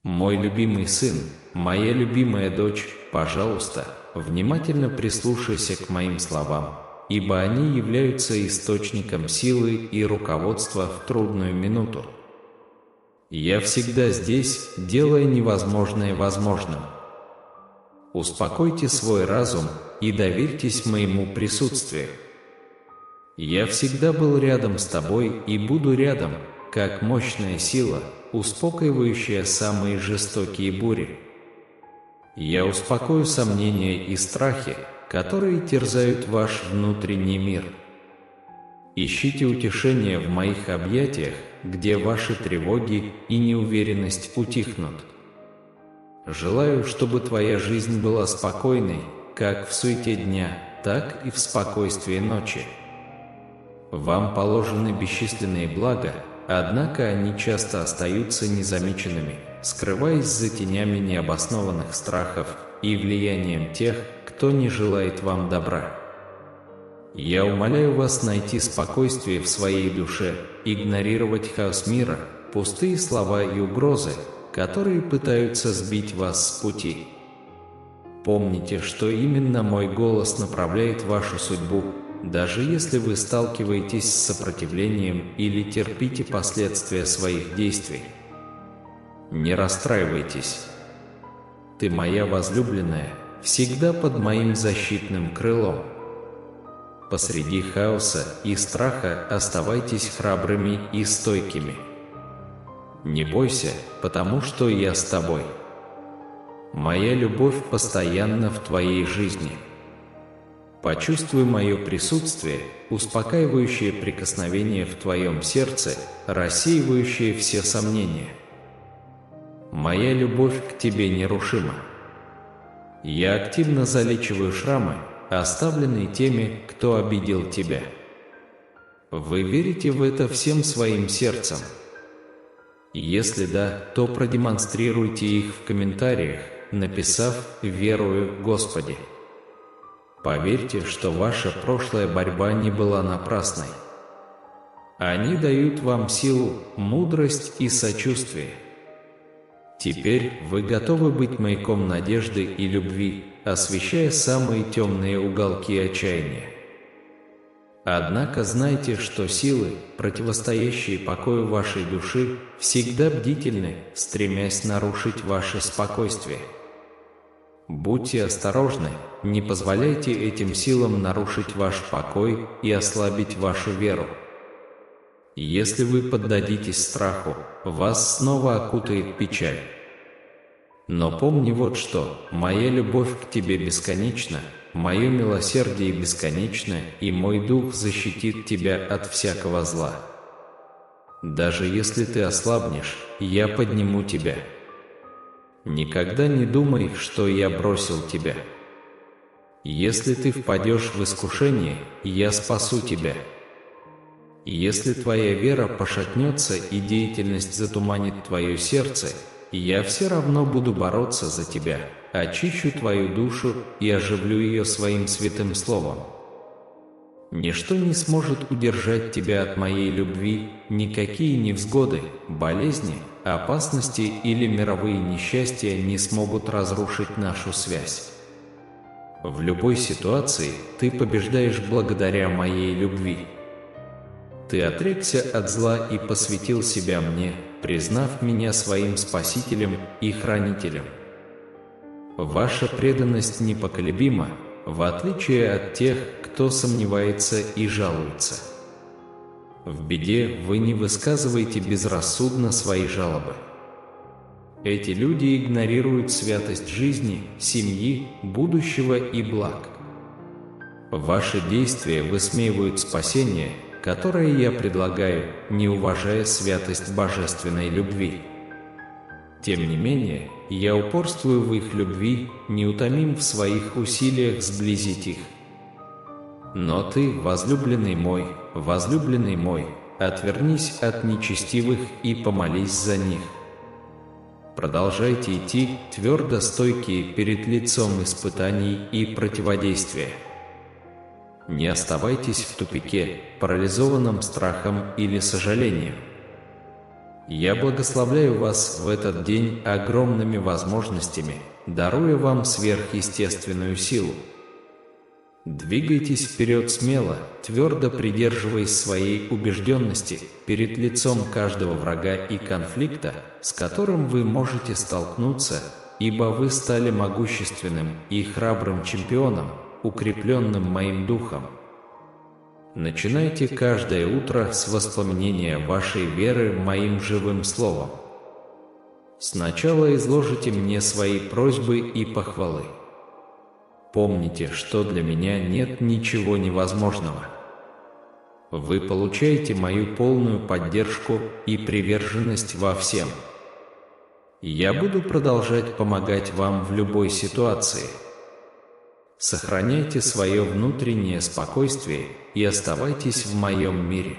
Мой любимый сын, моя любимая дочь, пожалуйста, внимательно прислушайся к моим словам, ибо они являются источником силы и руководства в трудную минуту. Я всегда здесь, делая невозможное возможным. Успокойте свой разум и доверьтесь моему присутствию. Я всегда был рядом с тобой и буду рядом, как мощная сила, успокаивающая самые жестокие бури. Я успокою сомнения и страхи, которые терзают ваш внутренний мир. Ищите утешения в моих объятиях, где ваши тревоги и неуверенность утихнут. Желаю, чтобы твоя жизнь была спокойной, как в суете дня, так и в спокойствии ночи. Вам положены бесчисленные блага, однако они часто остаются незамеченными, скрываясь за тенями необоснованных страхов и влиянием тех, кто не желает вам добра. Я умоляю вас найти спокойствие в своей душе, игнорировать хаос мира, пустые слова и угрозы, которые пытаются сбить вас с пути. Помните, что именно мой голос направляет вашу судьбу, даже если вы сталкиваетесь с сопротивлением или терпите последствия своих действий. Не расстраивайтесь. Ты моя возлюбленная, всегда под моим защитным крылом. Посреди хаоса и страха оставайтесь храбрыми и стойкими. Не бойся, потому что я с тобой. Моя любовь постоянна в твоей жизни. Почувствуй мое присутствие, успокаивающее прикосновение в твоем сердце, рассеивающее все сомнения. Моя любовь к тебе нерушима. Я активно залечиваю шрамы, оставленные теми, кто обидел тебя. Вы верите в это всем своим сердцем? Если да, то продемонстрируйте их в комментариях, написав «Верую, Господи». Поверьте, что ваша прошлая борьба не была напрасной. Они дают вам силу, мудрость и сочувствие. Теперь вы готовы быть маяком надежды и любви, освещая самые темные уголки отчаяния. Однако знайте, что силы, противостоящие покою вашей души, всегда бдительны, стремясь нарушить ваше спокойствие. Будьте осторожны, не позволяйте этим силам нарушить ваш покой и ослабить вашу веру. Если вы поддадитесь страху, вас снова окутает печаль. Но помни вот что: моя любовь к тебе бесконечна, мое милосердие бесконечно, и мой дух защитит тебя от всякого зла. Даже если ты ослабнешь, я подниму тебя. Никогда не думай, что я бросил тебя. Если ты впадешь в искушение, я спасу тебя. Если твоя вера пошатнется и деятельность затуманит твое сердце, я все равно буду бороться за тебя, очищу твою душу и оживлю ее своим святым словом. Ничто не сможет удержать тебя от моей любви, никакие невзгоды, болезни, опасности или мировые несчастья не смогут разрушить нашу связь. В любой ситуации ты побеждаешь благодаря моей любви. Ты отрекся от зла и посвятил себя мне, признав меня своим спасителем и хранителем. Ваша преданность непоколебима, в отличие от тех, кто сомневается и жалуется. В беде вы не высказываете безрассудно свои жалобы. Эти люди игнорируют святость жизни, семьи, будущего и благ. Ваши действия высмеивают спасение, которое я предлагаю, не уважая святость божественной любви. Тем не менее, я упорствую в их любви, неутомим в своих усилиях сблизить их. Но ты, возлюбленный мой, отвернись от нечестивых и помолись за них. Продолжайте идти, твердо стойкие перед лицом испытаний и противодействия. Не оставайтесь в тупике, парализованном страхом или сожалением. Я благословляю вас в этот день огромными возможностями, даруя вам сверхъестественную силу. Двигайтесь вперед смело, твердо придерживаясь своей убежденности перед лицом каждого врага и конфликта, с которым вы можете столкнуться, ибо вы стали могущественным и храбрым чемпионом, укрепленным моим духом. Начинайте каждое утро с воспламенения вашей веры моим живым словом. Сначала изложите мне свои просьбы и похвалы. Помните, что для меня нет ничего невозможного. Вы получаете мою полную поддержку и приверженность во всем. Я буду продолжать помогать вам в любой ситуации. Сохраняйте свое внутреннее спокойствие и оставайтесь в моем мире.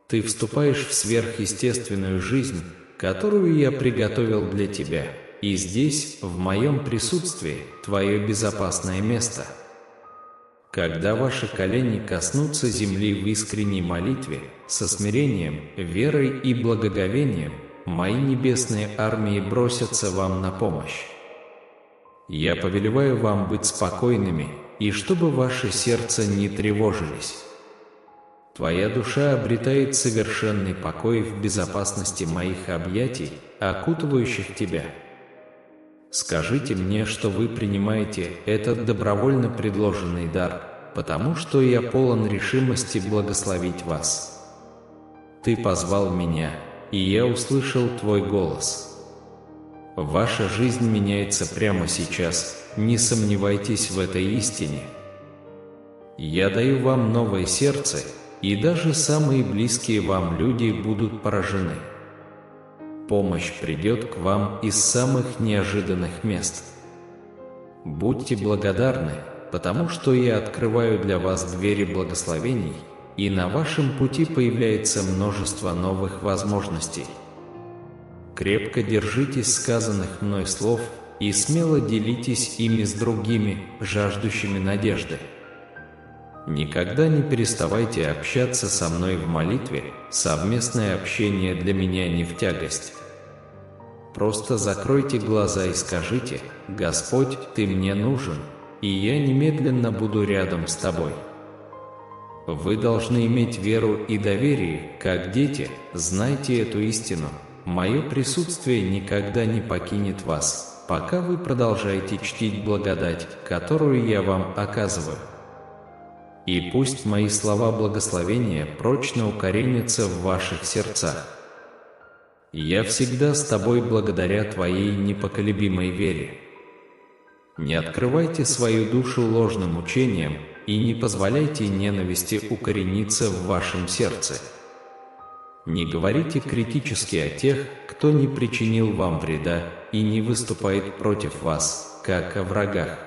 Ты вступаешь в сверхъестественную жизнь, которую я приготовил для тебя, и здесь, в моем присутствии, твое безопасное место. Когда ваши колени коснутся земли в искренней молитве, со смирением, верой и благоговением, мои небесные армии бросятся вам на помощь. Я повелеваю вам быть спокойными, и чтобы ваши сердца не тревожились. Твоя душа обретает совершенный покой в безопасности моих объятий, окутывающих тебя. Скажите мне, что вы принимаете этот добровольно предложенный дар, потому что я полон решимости благословить вас. Ты позвал меня, и я услышал твой голос. Ваша жизнь меняется прямо сейчас, не сомневайтесь в этой истине. Я даю вам новое сердце, и даже самые близкие вам люди будут поражены. Помощь придет к вам из самых неожиданных мест. Будьте благодарны, потому что я открываю для вас двери благословений, и на вашем пути появляется множество новых возможностей. Крепко держитесь сказанных мной слов и смело делитесь ими с другими, жаждущими надежды. Никогда не переставайте общаться со мной в молитве, совместное общение для меня не в тягость. Просто закройте глаза и скажите: «Господь, Ты мне нужен, и я немедленно буду рядом с Тобой». Вы должны иметь веру и доверие, как дети, знайте эту истину. Мое присутствие никогда не покинет вас, пока вы продолжаете чтить благодать, которую я вам оказываю. И пусть мои слова благословения прочно укоренятся в ваших сердцах. Я всегда с тобой благодаря твоей непоколебимой вере. Не открывайте свою душу ложным учениям и не позволяйте ненависти укорениться в вашем сердце. Не говорите критически о тех, кто не причинил вам вреда и не выступает против вас, как о врагах.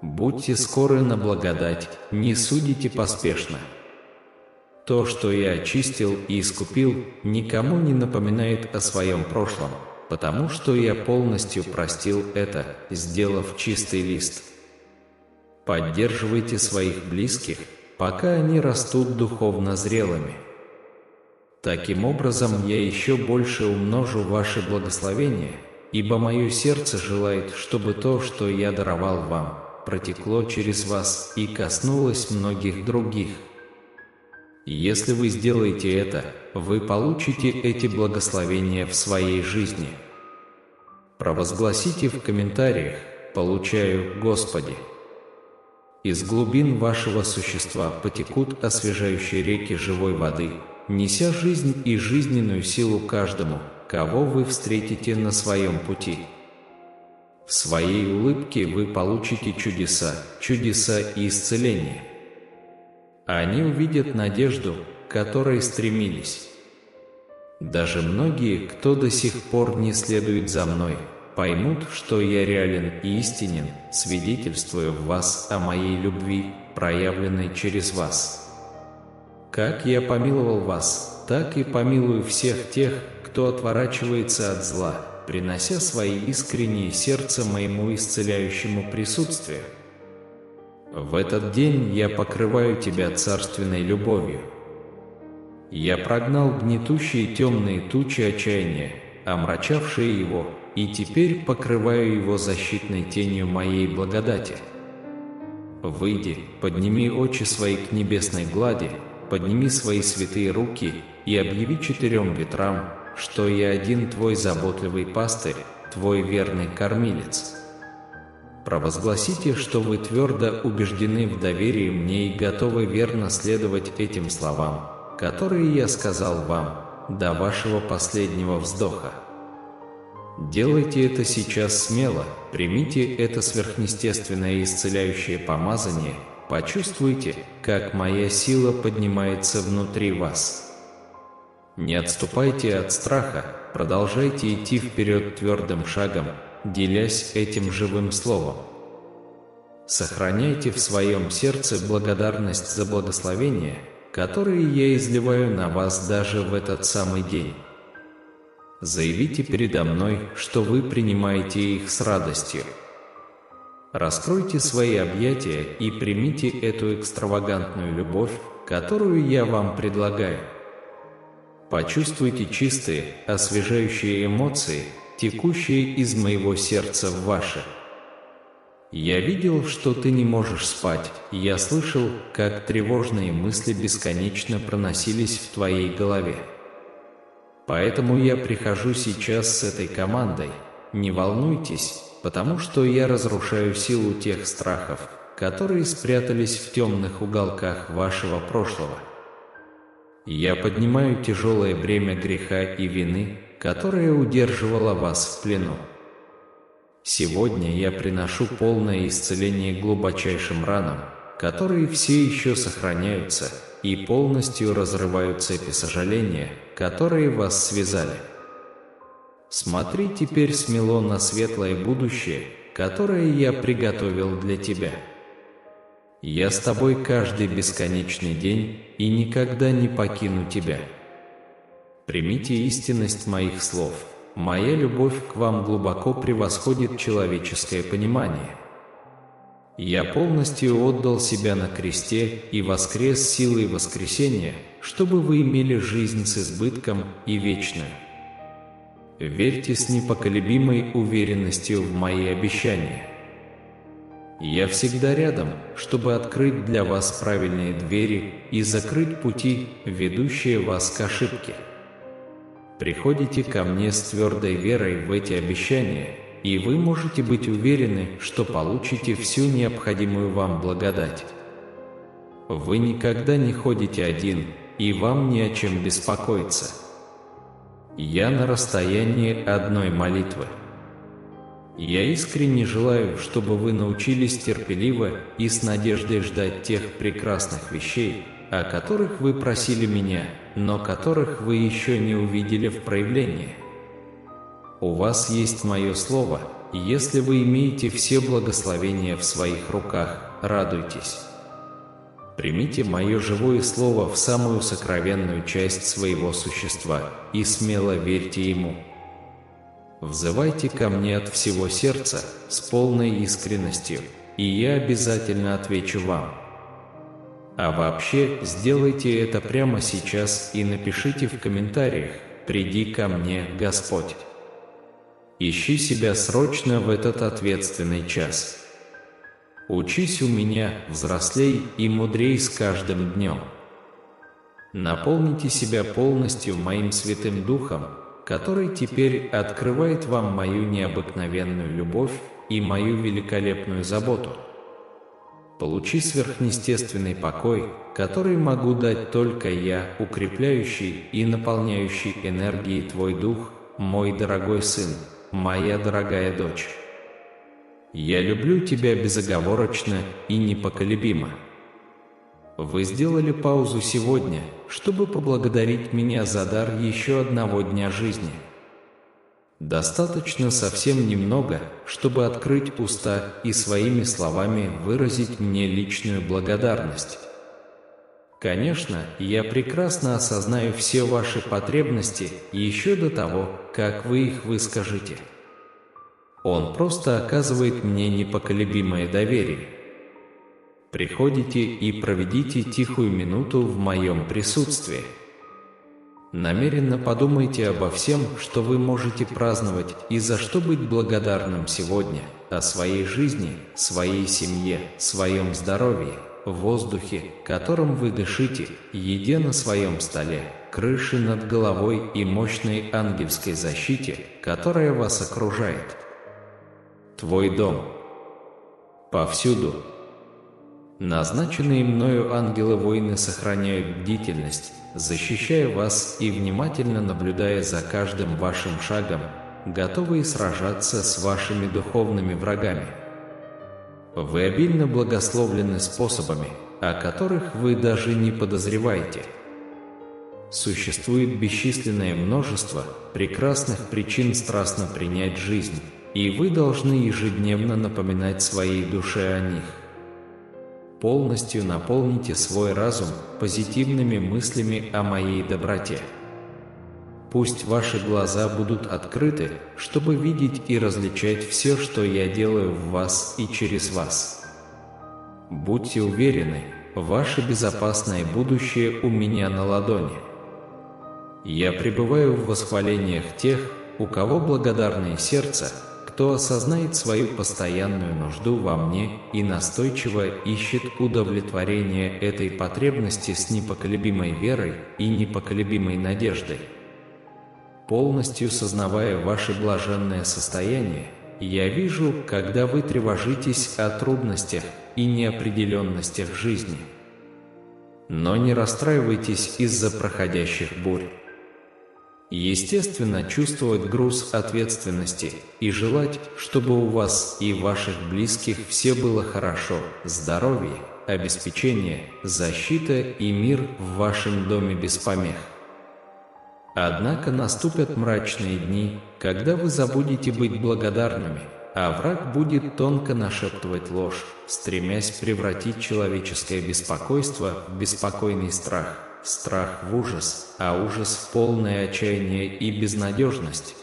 Будьте скоры на благодать, не судите поспешно. То, что я очистил и искупил, никому не напоминает о своем прошлом, потому что я полностью простил это, сделав чистый лист. Поддерживайте своих близких, пока они растут духовно зрелыми. Таким образом, я еще больше умножу ваши благословения, ибо мое сердце желает, чтобы то, что я даровал вам, протекло через вас и коснулось многих других. Если вы сделаете это, вы получите эти благословения в своей жизни. Провозгласите в комментариях: «Получаю, Господи». Из глубин вашего существа потекут освежающие реки живой воды, неся жизнь и жизненную силу каждому, кого вы встретите на своем пути. В своей улыбке вы получите чудеса, чудеса и исцеление. Они увидят надежду, к которой стремились. Даже многие, кто до сих пор не следует за мной, поймут, что я реален и истинен, свидетельствуя в вас о моей любви, проявленной через вас. Как я помиловал вас, так и помилую всех тех, кто отворачивается от зла, принося свои искренние сердца моему исцеляющему присутствию. В этот день я покрываю тебя царственной любовью. Я прогнал гнетущие темные тучи отчаяния, омрачавшие его, и теперь покрываю его защитной тенью моей благодати. Выйди, подними очи свои к небесной глади, подними свои святые руки и объяви 4 ветрам, что я один твой заботливый пастырь, твой верный кормилец. Провозгласите, что вы твердо убеждены в доверии мне и готовы верно следовать этим словам, которые я сказал вам, до вашего последнего вздоха. Делайте это сейчас смело, примите это сверхъестественное исцеляющее помазание, почувствуйте, как моя сила поднимается внутри вас. Не отступайте от страха, продолжайте идти вперед твердым шагом, делясь этим живым словом. Сохраняйте в своем сердце благодарность за благословения, которые я изливаю на вас даже в этот самый день. Заявите передо мной, что вы принимаете их с радостью. Раскройте свои объятия и примите эту экстравагантную любовь, которую я вам предлагаю. Почувствуйте чистые, освежающие эмоции, текущие из моего сердца в ваше. Я видел, что ты не можешь спать, я слышал, как тревожные мысли бесконечно проносились в твоей голове. Поэтому я прихожу сейчас с этой командой. Не волнуйтесь, потому что я разрушаю силу тех страхов, которые спрятались в темных уголках вашего прошлого. Я поднимаю тяжелое бремя греха и вины, которое удерживало вас в плену. Сегодня я приношу полное исцеление глубочайшим ранам, которые все еще сохраняются, и полностью разрывают цепи сожаления, которые вас связали. Смотри теперь смело на светлое будущее, которое я приготовил для тебя. Я с тобой каждый бесконечный день и никогда не покину тебя. Примите истинность моих слов. Моя любовь к вам глубоко превосходит человеческое понимание. Я полностью отдал себя на кресте и воскрес силой воскресения, чтобы вы имели жизнь с избытком и вечную. Верьте с непоколебимой уверенностью в мои обещания. Я всегда рядом, чтобы открыть для вас правильные двери и закрыть пути, ведущие вас к ошибке. Приходите ко мне с твердой верой в эти обещания, и вы можете быть уверены, что получите всю необходимую вам благодать. Вы никогда не ходите один, и вам не о чем беспокоиться. Я на расстоянии одной молитвы. Я искренне желаю, чтобы вы научились терпеливо и с надеждой ждать тех прекрасных вещей, о которых вы просили меня, но которых вы еще не увидели в проявлении. У вас есть мое слово, и если вы имеете все благословения в своих руках, радуйтесь. Примите мое живое слово в самую сокровенную часть своего существа и смело верьте ему. Взывайте ко мне от всего сердца с полной искренностью, и я обязательно отвечу вам. А вообще, сделайте это прямо сейчас и напишите в комментариях: «Приди ко мне, Господь». Ищи себя срочно в этот ответственный час. Учись у меня, взрослей и мудрей с каждым днем. Наполните себя полностью моим Святым Духом, который теперь открывает вам мою необыкновенную любовь и мою великолепную заботу. Получи сверхъестественный покой, который могу дать только я, укрепляющий и наполняющий энергией твой дух, мой дорогой сын, моя дорогая дочь. Я люблю тебя безоговорочно и непоколебимо. Вы сделали паузу сегодня, чтобы поблагодарить меня за дар еще одного дня жизни. Достаточно совсем немного, чтобы открыть уста и своими словами выразить мне личную благодарность. Конечно, я прекрасно осознаю все ваши потребности еще до того, как вы их выскажете. Он просто оказывает мне непоколебимое доверие. Приходите и проведите тихую минуту в моем присутствии. Намеренно подумайте обо всем, что вы можете праздновать и за что быть благодарным сегодня, о своей жизни, своей семье, своем здоровье, воздухе, которым вы дышите, еде на своем столе, крыше над головой и мощной ангельской защите, которая вас окружает. Твой дом. Повсюду. Назначенные мною ангелы-воины сохраняют бдительность, защищая вас и внимательно наблюдая за каждым вашим шагом, готовые сражаться с вашими духовными врагами. Вы обильно благословлены способами, о которых вы даже не подозреваете. Существует бесчисленное множество прекрасных причин страстно принять жизнь, и вы должны ежедневно напоминать своей душе о них. Полностью наполните свой разум позитивными мыслями о моей доброте. Пусть ваши глаза будут открыты, чтобы видеть и различать все, что я делаю в вас и через вас. Будьте уверены, ваше безопасное будущее у меня на ладони. Я пребываю в восхвалениях тех, у кого благодарное сердце, кто осознает свою постоянную нужду во мне и настойчиво ищет удовлетворение этой потребности с непоколебимой верой и непоколебимой надеждой. Полностью сознавая ваше блаженное состояние, я вижу, когда вы тревожитесь о трудностях и неопределенностях жизни. Но не расстраивайтесь из-за проходящих бурь. Естественно, чувствовать груз ответственности и желать, чтобы у вас и ваших близких все было хорошо, здоровье, обеспечение, защита и мир в вашем доме без помех. Однако наступят мрачные дни, когда вы забудете быть благодарными, а враг будет тонко нашептывать ложь, стремясь превратить человеческое беспокойство в беспокойный страх, страх в ужас, а ужас в полное отчаяние и безнадежность.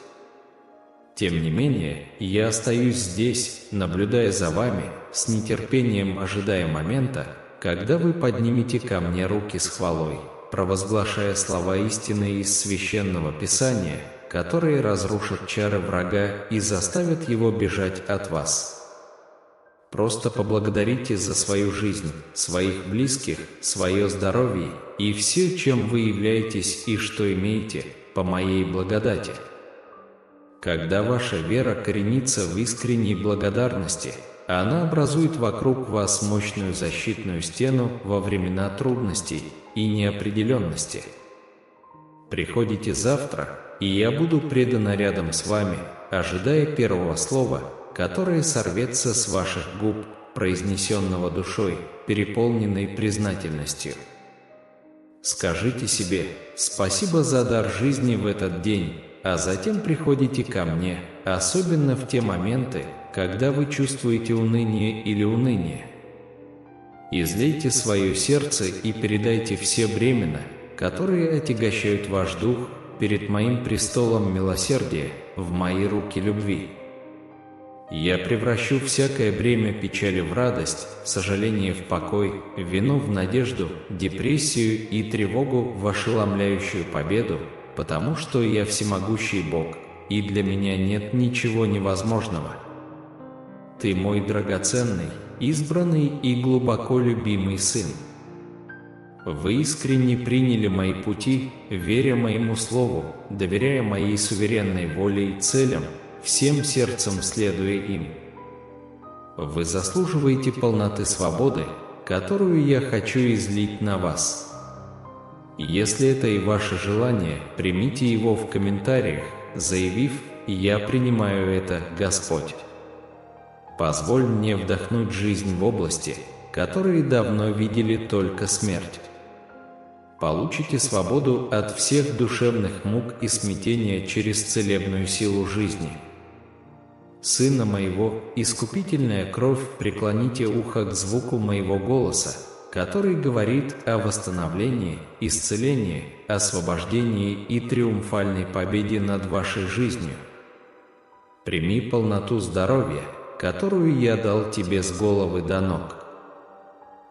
Тем не менее, я остаюсь здесь, наблюдая за вами, с нетерпением ожидая момента, когда вы поднимете ко мне руки с хвалой, провозглашая слова истины из Священного Писания, которые разрушат чары врага и заставят его бежать от вас. Просто поблагодарите за свою жизнь, своих близких, свое здоровье и все, чем вы являетесь и что имеете, по моей благодати. Когда ваша вера коренится в искренней благодарности, она образует вокруг вас мощную защитную стену во времена трудностей и неопределенности. Приходите завтра, и я буду преданно рядом с вами, ожидая первого слова, которое сорвется с ваших губ, произнесенного душой, переполненной признательностью. Скажите себе «Спасибо за дар жизни в этот день», а затем приходите ко мне, особенно в те моменты, когда вы чувствуете уныние или уныние. Излейте свое сердце и передайте все бремена, которые отягощают ваш дух, перед моим престолом милосердия, в мои руки любви. Я превращу всякое бремя печали в радость, сожаление в покой, вину в надежду, депрессию и тревогу в ошеломляющую победу, потому что я всемогущий Бог, и для меня нет ничего невозможного. Ты мой драгоценный, избранный и глубоко любимый сын. Вы искренне приняли мои пути, веря моему слову, доверяя моей суверенной воле и целям, всем сердцем следуя им. Вы заслуживаете полноты свободы, которую я хочу излить на вас. Если это и ваше желание, примите его в комментариях, заявив «Я принимаю это, Господь». Позволь мне вдохнуть жизнь в области, которые давно видели только смерть. Получите свободу от всех душевных мук и смятения через целебную силу жизни. Сына моего, искупительная кровь, преклоните ухо к звуку моего голоса, который говорит о восстановлении, исцелении, освобождении и триумфальной победе над вашей жизнью. Прими полноту здоровья, которую я дал тебе с головы до ног.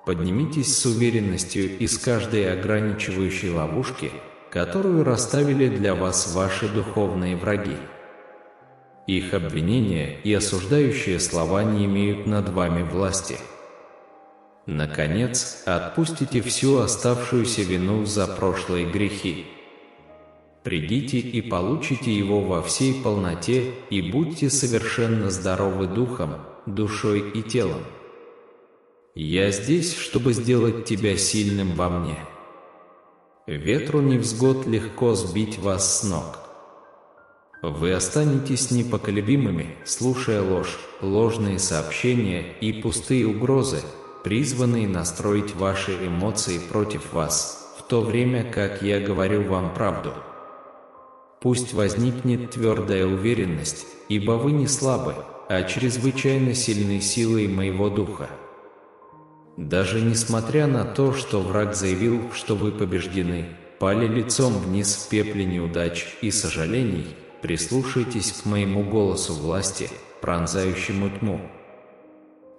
Поднимитесь с уверенностью из каждой ограничивающей ловушки, которую расставили для вас ваши духовные враги. Их обвинения и осуждающие слова не имеют над вами власти. Наконец, отпустите всю оставшуюся вину за прошлые грехи. Придите и получите его во всей полноте, и будьте совершенно здоровы духом, душой и телом. Я здесь, чтобы сделать тебя сильным во мне. Ветру невзгод легко сбить вас с ног. Вы останетесь непоколебимыми, слушая ложь, ложные сообщения и пустые угрозы, призванные настроить ваши эмоции против вас, в то время как я говорю вам правду. Пусть возникнет твердая уверенность, ибо вы не слабы, а чрезвычайно сильны силой моего духа. Даже несмотря на то, что враг заявил, что вы побеждены, пали лицом вниз в пепле неудач и сожалений, прислушайтесь к моему голосу власти, пронзающему тьму.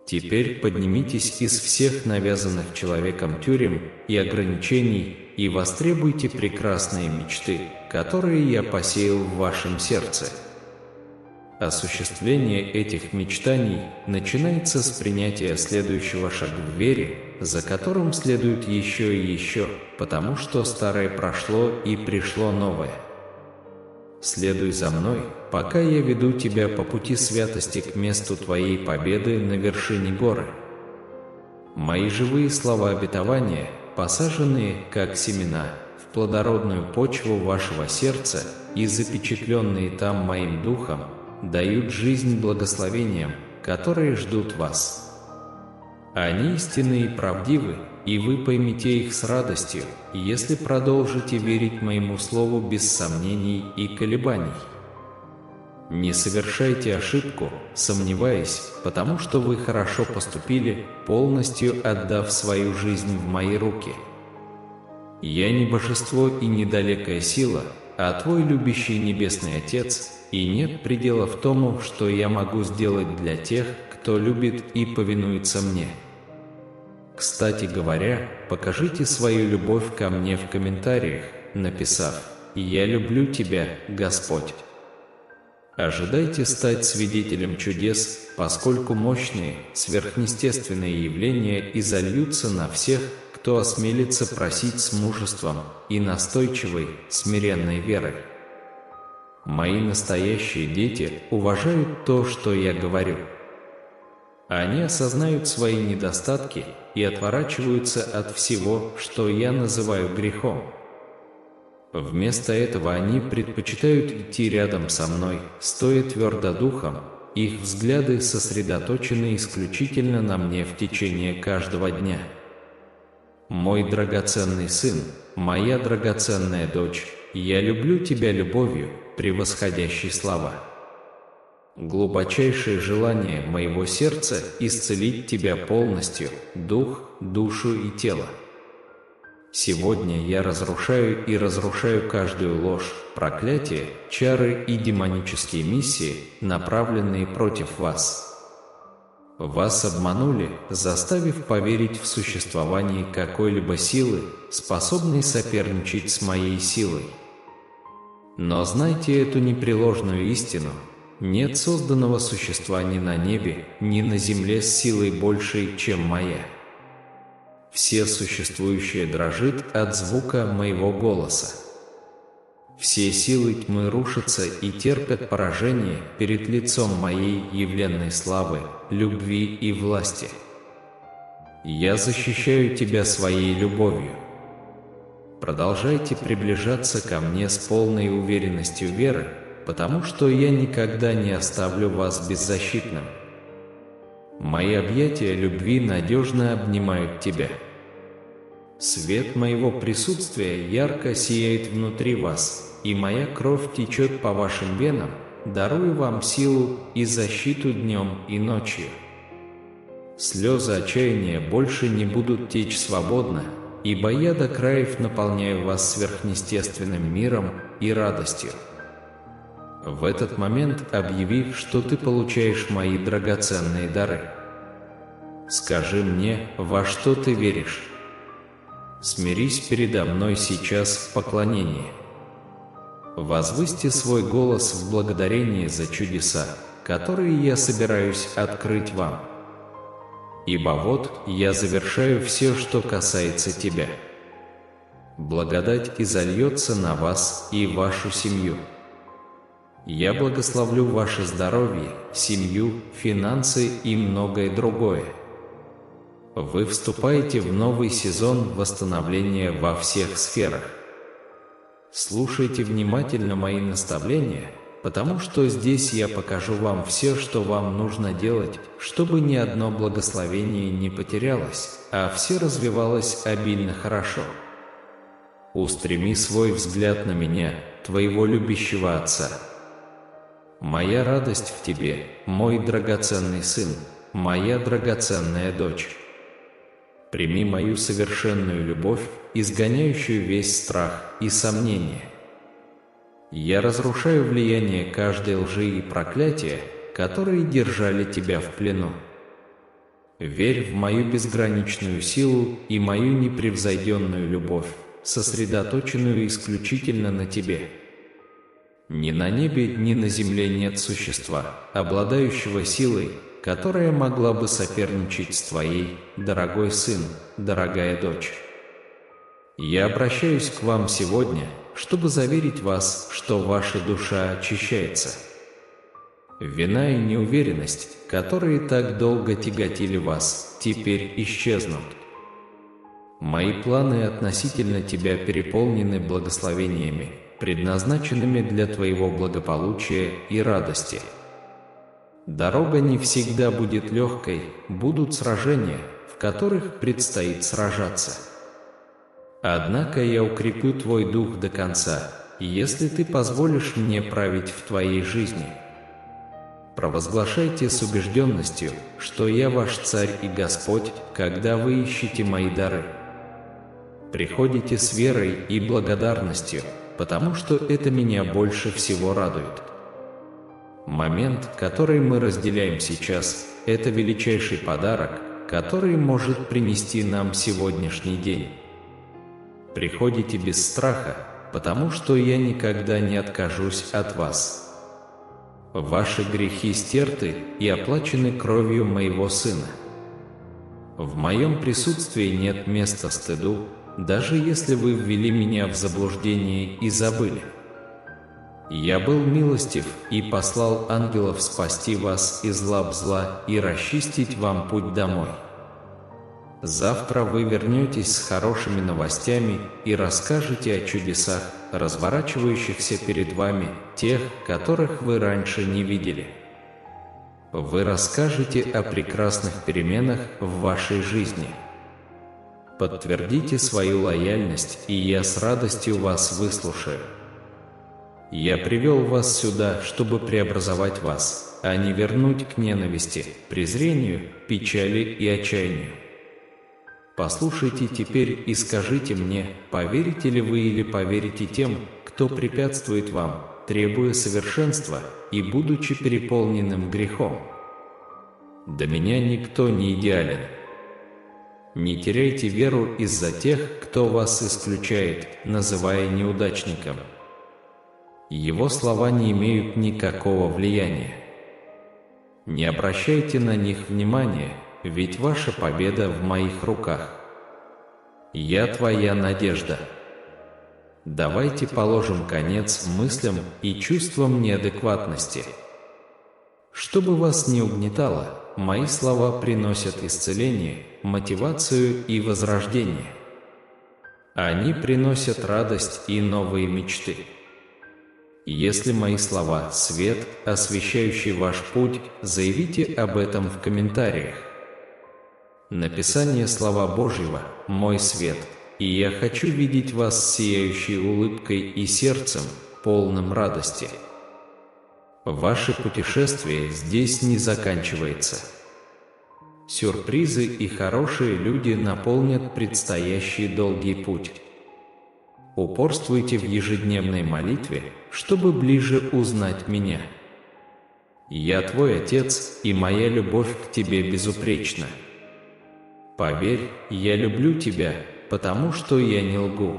Теперь поднимитесь из всех навязанных человеком тюрем и ограничений и востребуйте прекрасные мечты, которые я посеял в вашем сердце. Осуществление этих мечтаний начинается с принятия следующего шага в вере, за которым следует еще и еще, потому что старое прошло и пришло новое. Следуй за мной, пока я веду тебя по пути святости к месту твоей победы на вершине горы. Мои живые слова обетования, посаженные, как семена, в плодородную почву вашего сердца и запечатленные там моим духом, дают жизнь благословениям, которые ждут вас. Они истинны и правдивы, и вы поймете их с радостью, если продолжите верить моему слову без сомнений и колебаний. Не совершайте ошибку, сомневаясь, потому что вы хорошо поступили, полностью отдав свою жизнь в мои руки. Я не божество и недалекая сила, а твой любящий Небесный Отец, и нет предела в том, что я могу сделать для тех, кто любит и повинуется мне. Кстати говоря, покажите свою любовь ко мне в комментариях, написав «Я люблю тебя, Господь». Ожидайте стать свидетелем чудес, поскольку мощные, сверхъестественные явления изольются на всех, кто осмелится просить с мужеством и настойчивой, смиренной верой. Мои настоящие дети уважают то, что я говорю. Они осознают свои недостатки и отворачиваются от всего, что я называю грехом. Вместо этого они предпочитают идти рядом со мной, стоя твердо духом, их взгляды сосредоточены исключительно на мне в течение каждого дня. Мой драгоценный сын, моя драгоценная дочь, я люблю тебя любовью, превосходящей слова. Глубочайшее желание моего сердца – исцелить тебя полностью, дух, душу и тело. Сегодня я разрушаю каждую ложь, проклятие, чары и демонические миссии, направленные против вас. Вас обманули, заставив поверить в существование какой-либо силы, способной соперничать с моей силой. Но знайте эту непреложную истину: нет созданного существа ни на небе, ни на земле с силой большей, чем моя. Все существующее дрожит от звука моего голоса. Все силы тьмы рушатся и терпят поражение перед лицом моей явленной славы, любви и власти. Я защищаю тебя своей любовью. Продолжайте приближаться ко мне с полной уверенностью веры, потому что я никогда не оставлю вас беззащитным. Мои объятия любви надежно обнимают тебя. Свет моего присутствия ярко сияет внутри вас, и моя кровь течет по вашим венам, даруя вам силу и защиту днем и ночью. Слезы отчаяния больше не будут течь свободно, ибо я до краев наполняю вас сверхъестественным миром и радостью. В этот момент объяви, что ты получаешь мои драгоценные дары. Скажи мне, во что ты веришь. Смирись передо мной сейчас в поклонении. Возвысьте свой голос в благодарении за чудеса, которые я собираюсь открыть вам. Ибо вот я завершаю все, что касается тебя. Благодать изольется на вас и вашу семью. Я благословлю ваше здоровье, семью, финансы и многое другое. Вы вступаете в новый сезон восстановления во всех сферах. Слушайте внимательно мои наставления, потому что здесь я покажу вам все, что вам нужно делать, чтобы ни одно благословение не потерялось, а все развивалось обильно хорошо. Устреми свой взгляд на меня, твоего любящего Отца. Моя радость в тебе, мой драгоценный сын, моя драгоценная дочь. Прими мою совершенную любовь, изгоняющую весь страх и сомнение. Я разрушаю влияние каждой лжи и проклятия, которые держали тебя в плену. Верь в мою безграничную силу и мою непревзойденную любовь, сосредоточенную исключительно на тебе. Ни на небе, ни на земле нет существа, обладающего силой, которая могла бы соперничать с твоей, дорогой сын, дорогая дочь. Я обращаюсь к вам сегодня, чтобы заверить вас, что ваша душа очищается. Вина и неуверенность, которые так долго тяготили вас, теперь исчезнут. Мои планы относительно тебя переполнены благословениями, предназначенными для твоего благополучия и радости. Дорога не всегда будет легкой, будут сражения, в которых предстоит сражаться. Однако я укреплю твой дух до конца, если ты позволишь мне править в твоей жизни. Провозглашайте с убежденностью, что я ваш Царь и Господь, когда вы ищете мои дары. Приходите с верой и благодарностью, потому что это меня больше всего радует. Момент, который мы разделяем сейчас, это величайший подарок, который может принести нам сегодняшний день. Приходите без страха, потому что я никогда не откажусь от вас. Ваши грехи стерты и оплачены кровью моего Сына. В моем присутствии нет места стыду, даже если вы ввели меня в заблуждение и забыли. Я был милостив и послал ангелов спасти вас из лап зла и расчистить вам путь домой. Завтра вы вернетесь с хорошими новостями и расскажете о чудесах, разворачивающихся перед вами, тех, которых вы раньше не видели. Вы расскажете о прекрасных переменах в вашей жизни. Подтвердите свою лояльность, и я с радостью вас выслушаю. Я привел вас сюда, чтобы преобразовать вас, а не вернуть к ненависти, презрению, печали и отчаянию. Послушайте теперь и скажите мне, поверите ли вы или поверите тем, кто препятствует вам, требуя совершенства и будучи переполненным грехом. До меня никто не идеален. Не теряйте веру из-за тех, кто вас исключает, называя неудачником. Его слова не имеют никакого влияния. Не обращайте на них внимания, ведь ваша победа в моих руках. Я твоя надежда. Давайте положим конец мыслям и чувствам неадекватности. Чтобы вас не угнетало, мои слова приносят исцеление, мотивацию и возрождение. Они приносят радость и новые мечты. Если мои слова – свет, освещающий ваш путь, заявите об этом в комментариях. Написание Слова Божьего – мой свет, и я хочу видеть вас сияющей улыбкой и сердцем, полным радости. Ваше путешествие здесь не заканчивается. Сюрпризы и хорошие люди наполнят предстоящий долгий путь. Упорствуйте в ежедневной молитве, чтобы ближе узнать меня. Я твой Отец, и моя любовь к тебе безупречна. Поверь, я люблю тебя, потому что я не лгу.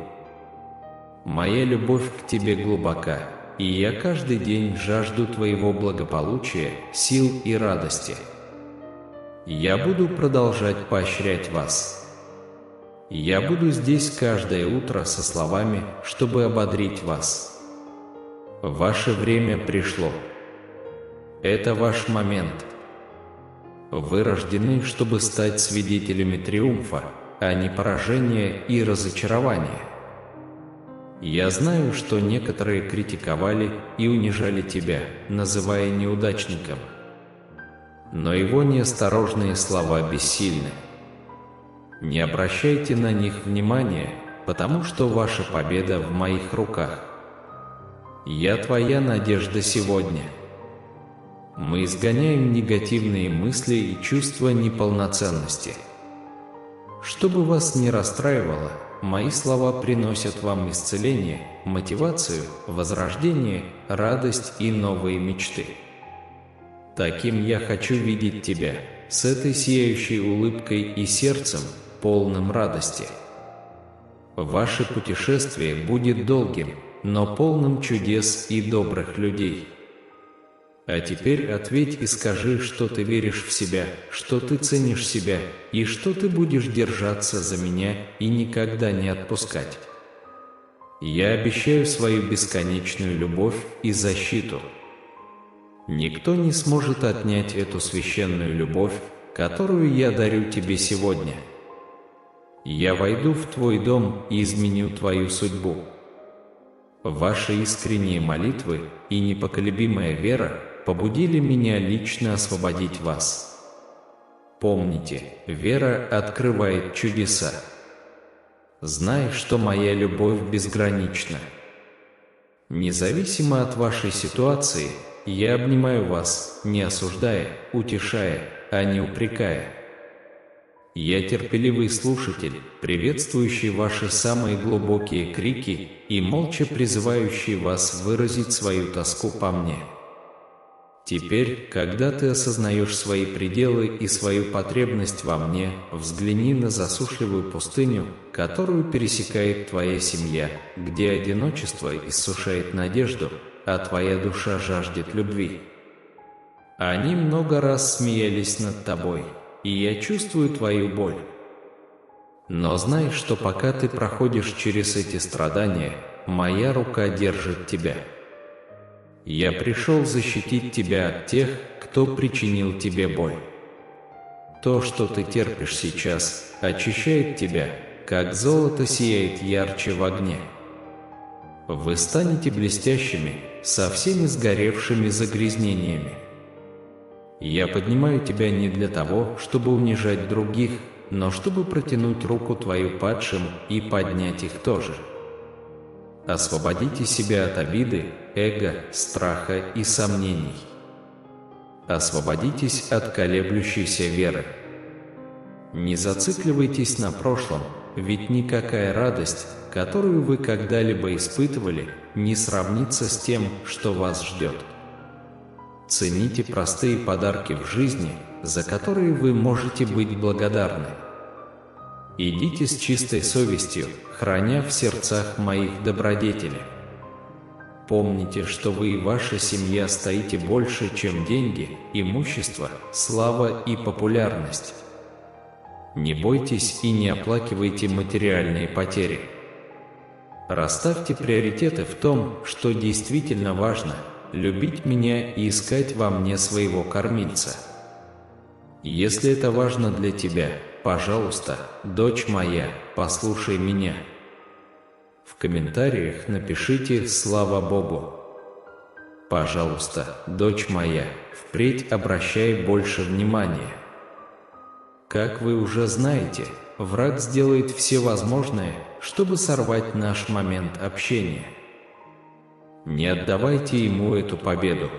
Моя любовь к тебе глубока, и я каждый день жажду твоего благополучия, сил и радости. Я буду продолжать поощрять вас. Я буду здесь каждое утро со словами, чтобы ободрить вас. Ваше время пришло. Это ваш момент. Вы рождены, чтобы стать свидетелями триумфа, а не поражения и разочарования. Я знаю, что некоторые критиковали и унижали тебя, называя неудачником. Но его неосторожные слова бессильны. Не обращайте на них внимания, потому что ваша победа в моих руках. Я твоя надежда сегодня. Мы изгоняем негативные мысли и чувства неполноценности. Что бы вас ни расстраивало, мои слова приносят вам исцеление, мотивацию, возрождение, радость и новые мечты. Таким я хочу видеть тебя, с этой сияющей улыбкой и сердцем, полным радости. Ваше путешествие будет долгим, но полным чудес и добрых людей. А теперь ответь и скажи, что ты веришь в себя, что ты ценишь себя, и что ты будешь держаться за меня и никогда не отпускать. Я обещаю свою бесконечную любовь и защиту. Никто не сможет отнять эту священную любовь, которую я дарю тебе сегодня. Я войду в твой дом и изменю твою судьбу. Ваши искренние молитвы и непоколебимая вера побудили меня лично освободить вас. Помните, вера открывает чудеса. Знай, что моя любовь безгранична. Независимо от вашей ситуации, я обнимаю вас, не осуждая, утешая, а не упрекая. Я терпеливый слушатель, приветствующий ваши самые глубокие крики и молча призывающий вас выразить свою тоску по мне. Теперь, когда ты осознаешь свои пределы и свою потребность во мне, взгляни на засушливую пустыню, которую пересекает твоя семья, где одиночество иссушает надежду, а твоя душа жаждет любви. Они много раз смеялись над тобой, и я чувствую твою боль. Но знай, что пока ты проходишь через эти страдания, моя рука держит тебя. Я пришел защитить тебя от тех, кто причинил тебе боль. То, что ты терпишь сейчас, очищает тебя, как золото сияет ярче в огне. Вы станете блестящими, со всеми сгоревшими загрязнениями. Я поднимаю тебя не для того, чтобы унижать других, но чтобы протянуть руку твою падшим и поднять их тоже. Освободите себя от обиды, эго, страха и сомнений. Освободитесь от колеблющейся веры. Не зацикливайтесь на прошлом, ведь никакая радость, которую вы когда-либо испытывали, не сравнится с тем, что вас ждет. Цените простые подарки в жизни, за которые вы можете быть благодарны. Идите с чистой совестью, храня в сердцах моих добродетели. Помните, что вы и ваша семья стоите больше, чем деньги, имущество, слава и популярность. Не бойтесь и не оплакивайте материальные потери. Расставьте приоритеты в том, что действительно важно – любить меня и искать во мне своего кормильца. Если это важно для тебя, пожалуйста, дочь моя, послушай меня. В комментариях напишите «Слава Богу». Пожалуйста, дочь моя, впредь обращай больше внимания. Как вы уже знаете, враг сделает все возможное, чтобы сорвать наш момент общения. Не отдавайте ему эту победу.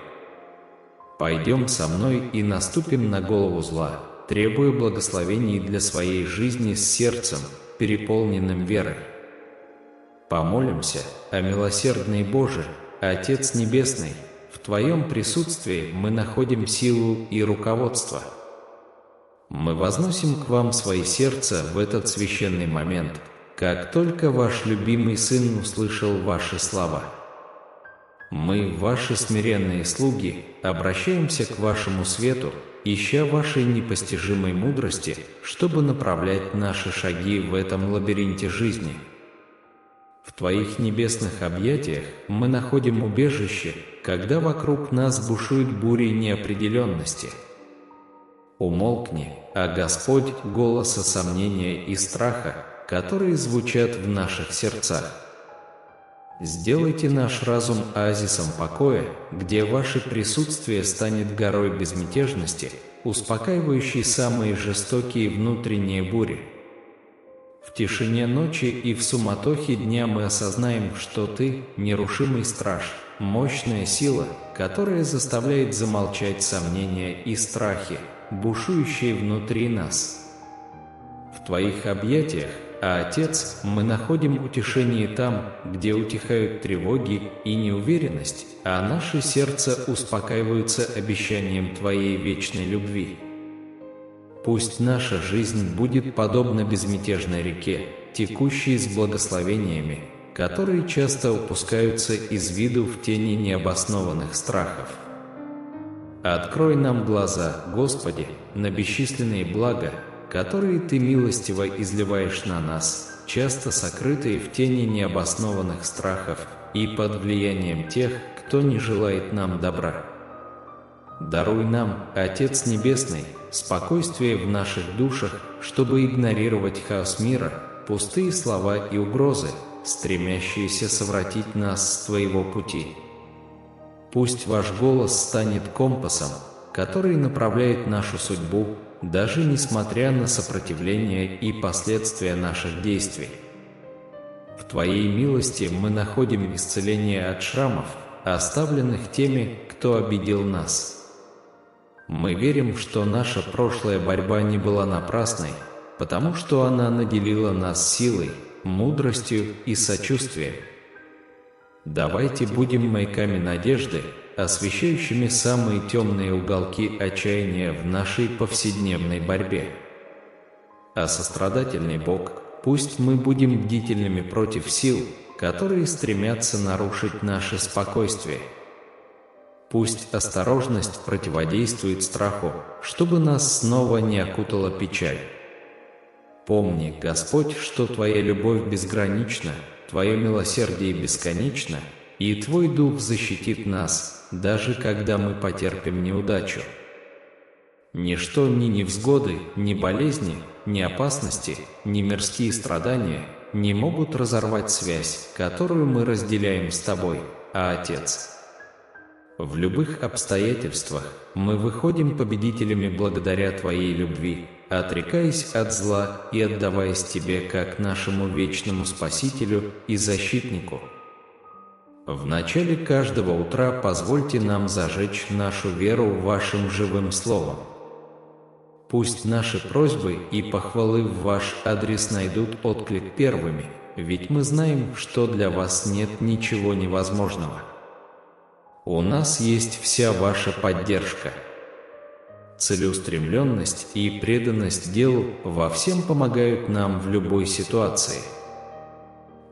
Пойдем со мной и наступим на голову зла, требуя благословений для своей жизни с сердцем, переполненным верой. Помолимся, о милосердный Боже, Отец Небесный, в Твоем присутствии мы находим силу и руководство. Мы возносим к Вам свои сердца в этот священный момент, как только ваш любимый Сын услышал ваши слова. Мы, ваши смиренные слуги, обращаемся к вашему свету, ища вашей непостижимой мудрости, чтобы направлять наши шаги в этом лабиринте жизни. В Твоих небесных объятиях мы находим убежище, когда вокруг нас бушуют бури неопределенности. Умолкни, Господь, голоса сомнения и страха, которые звучат в наших сердцах. Сделайте наш разум оазисом покоя, где ваше присутствие станет горой безмятежности, успокаивающей самые жестокие внутренние бури. В тишине ночи и в суматохе дня мы осознаем, что Ты – нерушимый страж, мощная сила, которая заставляет замолчать сомнения и страхи, бушующие внутри нас. В Твоих объятиях, Отец, мы находим утешение там, где утихают тревоги и неуверенность, а наши сердца успокаиваются обещанием Твоей вечной любви. Пусть наша жизнь будет подобна безмятежной реке, текущей с благословениями, которые часто упускаются из виду в тени необоснованных страхов. Открой нам глаза, Господи, на бесчисленные блага, которые Ты милостиво изливаешь на нас, часто сокрытые в тени необоснованных страхов и под влиянием тех, кто не желает нам добра. Даруй нам, Отец Небесный, спокойствие в наших душах, чтобы игнорировать хаос мира, пустые слова и угрозы, стремящиеся совратить нас с Твоего пути. Пусть Ваш голос станет компасом, который направляет нашу судьбу, даже несмотря на сопротивление и последствия наших действий. В Твоей милости мы находим исцеление от шрамов, оставленных теми, кто обидел нас. Мы верим, что наша прошлая борьба не была напрасной, потому что она наделила нас силой, мудростью и сочувствием. Давайте будем маяками надежды, освещающими самые темные уголки отчаяния в нашей повседневной борьбе. А сострадательный Бог, пусть мы будем бдительными против сил, которые стремятся нарушить наше спокойствие. Пусть осторожность противодействует страху, чтобы нас снова не окутала печаль. Помни, Господь, что Твоя любовь безгранична, Твое милосердие бесконечно, и Твой Дух защитит нас, даже когда мы потерпим неудачу. Ничто, ни невзгоды, ни болезни, ни опасности, ни мирские страдания не могут разорвать связь, которую мы разделяем с Тобой, Отец. В любых обстоятельствах мы выходим победителями благодаря Твоей любви, отрекаясь от зла и отдаваясь Тебе как нашему вечному Спасителю и Защитнику. В начале каждого утра позвольте нам зажечь нашу веру Вашим живым словом. Пусть наши просьбы и похвалы в Ваш адрес найдут отклик первыми, ведь мы знаем, что для Вас нет ничего невозможного. У нас есть вся Ваша поддержка. Целеустремленность и преданность делу во всем помогают нам в любой ситуации.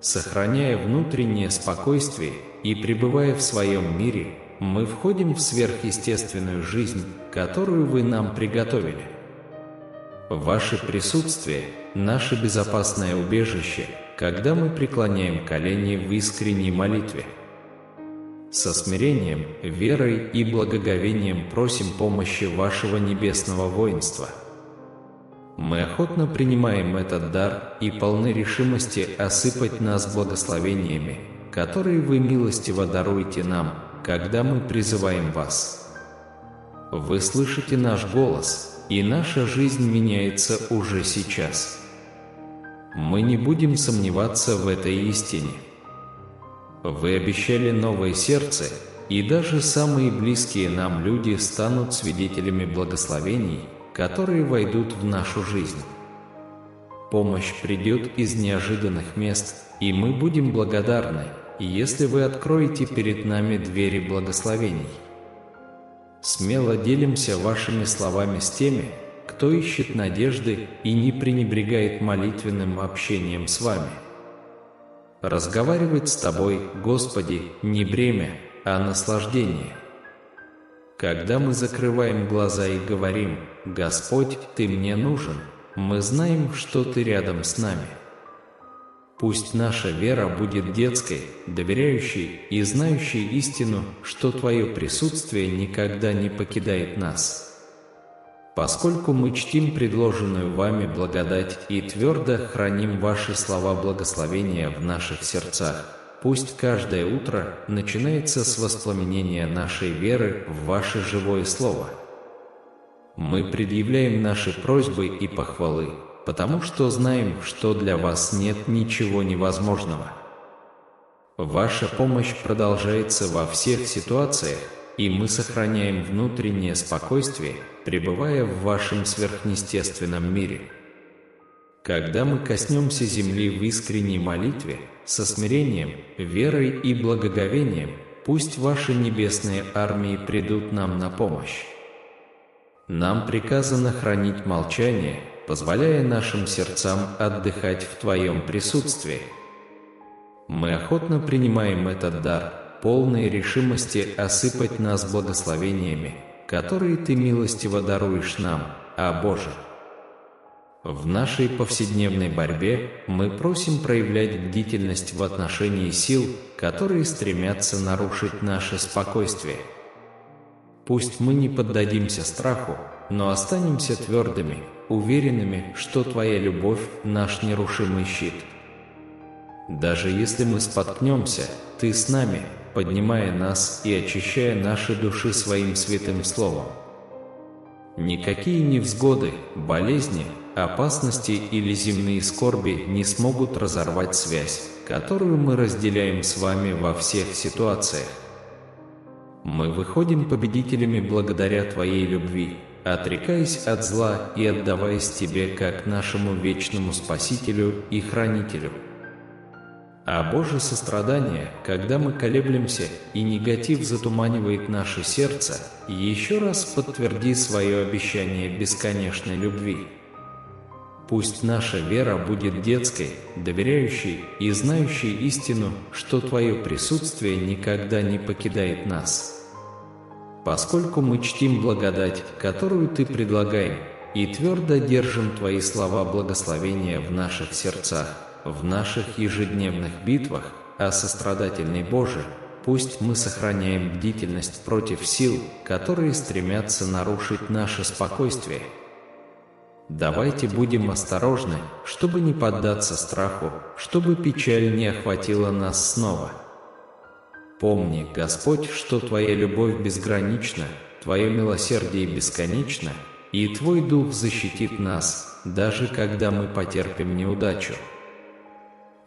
Сохраняя внутреннее спокойствие и пребывая в своем мире, мы входим в сверхъестественную жизнь, которую Вы нам приготовили. Ваше присутствие – наше безопасное убежище, когда мы преклоняем колени в искренней молитве. Со смирением, верой и благоговением просим помощи Вашего небесного воинства. Мы охотно принимаем этот дар и полны решимости осыпать нас благословениями, которые Вы милостиво даруете нам, когда мы призываем Вас. Вы слышите наш голос, и наша жизнь меняется уже сейчас. Мы не будем сомневаться в этой истине. Вы обещали новое сердце, и даже самые близкие нам люди станут свидетелями благословений, которые войдут в нашу жизнь. Помощь придет из неожиданных мест, и мы будем благодарны, если Вы откроете перед нами двери благословений. Смело делимся Вашими словами с теми, кто ищет надежды и не пренебрегает молитвенным общением с вами. Разговаривать с Тобой, Господи, не бремя, а наслаждение. Когда мы закрываем глаза и говорим: «Господь, Ты мне нужен», мы знаем, что Ты рядом с нами. Пусть наша вера будет детской, доверяющей и знающей истину, что Твое присутствие никогда не покидает нас. Поскольку мы чтим предложенную Вами благодать и твердо храним Ваши слова благословения в наших сердцах, пусть каждое утро начинается с воспламенения нашей веры в Ваше живое Слово. Мы предъявляем наши просьбы и похвалы, потому что знаем, что для Вас нет ничего невозможного. Ваша помощь продолжается во всех ситуациях, и мы сохраняем внутреннее спокойствие, пребывая в Вашем сверхъестественном мире. Когда мы коснемся земли в искренней молитве, со смирением, верой и благоговением, пусть Ваши небесные армии придут нам на помощь. Нам приказано хранить молчание, позволяя нашим сердцам отдыхать в Твоем присутствии. Мы охотно принимаем этот дар, полной решимости осыпать нас благословениями, которые Ты милостиво даруешь нам, о Боже. В нашей повседневной борьбе мы просим проявлять бдительность в отношении сил, которые стремятся нарушить наше спокойствие. Пусть мы не поддадимся страху, но останемся твердыми, уверенными, что Твоя любовь – наш нерушимый щит. Даже если мы споткнемся, Ты с нами, поднимая нас и очищая наши души Своим святым Словом. Никакие невзгоды, болезни, опасности или земные скорби не смогут разорвать связь, которую мы разделяем с Вами во всех ситуациях. Мы выходим победителями благодаря Твоей любви, отрекаясь от зла и отдаваясь Тебе как нашему вечному Спасителю и Хранителю. А Боже сострадание, когда мы колеблемся и негатив затуманивает наше сердце, еще раз подтверди свое обещание бесконечной любви. Пусть наша вера будет детской, доверяющей и знающей истину, что Твое присутствие никогда не покидает нас. Поскольку мы чтим благодать, которую Ты предлагаешь, и твердо держим Твои слова благословения в наших сердцах, в наших ежедневных битвах, а сострадательный Боже, пусть мы сохраняем бдительность против сил, которые стремятся нарушить наше спокойствие. Давайте будем осторожны, чтобы не поддаться страху, чтобы печаль не охватила нас снова. Помни, Господь, что Твоя любовь безгранична, Твое милосердие бесконечно, и Твой Дух защитит нас, даже когда мы потерпим неудачу.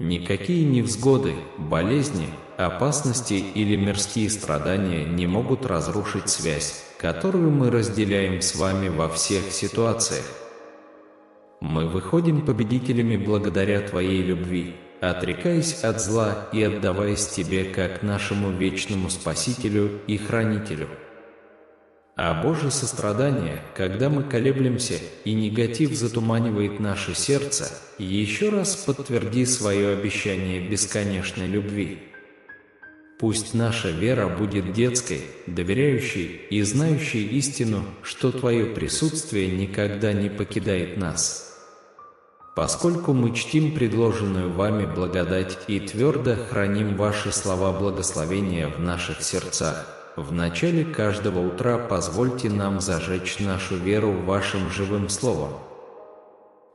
Никакие невзгоды, болезни, опасности или мирские страдания не могут разрушить связь, которую мы разделяем с Вами во всех ситуациях. Мы выходим победителями благодаря Твоей любви, отрекаясь от зла и отдаваясь Тебе как нашему вечному Спасителю и Хранителю. А Боже сострадание, когда мы колеблемся и негатив затуманивает наше сердце, еще раз подтверди свое обещание бесконечной любви. Пусть наша вера будет детской, доверяющей и знающей истину, что Твое присутствие никогда не покидает нас. Поскольку мы чтим предложенную Вами благодать и твердо храним Ваши слова благословения в наших сердцах, в начале каждого утра позвольте нам зажечь нашу веру Вашим живым Словом.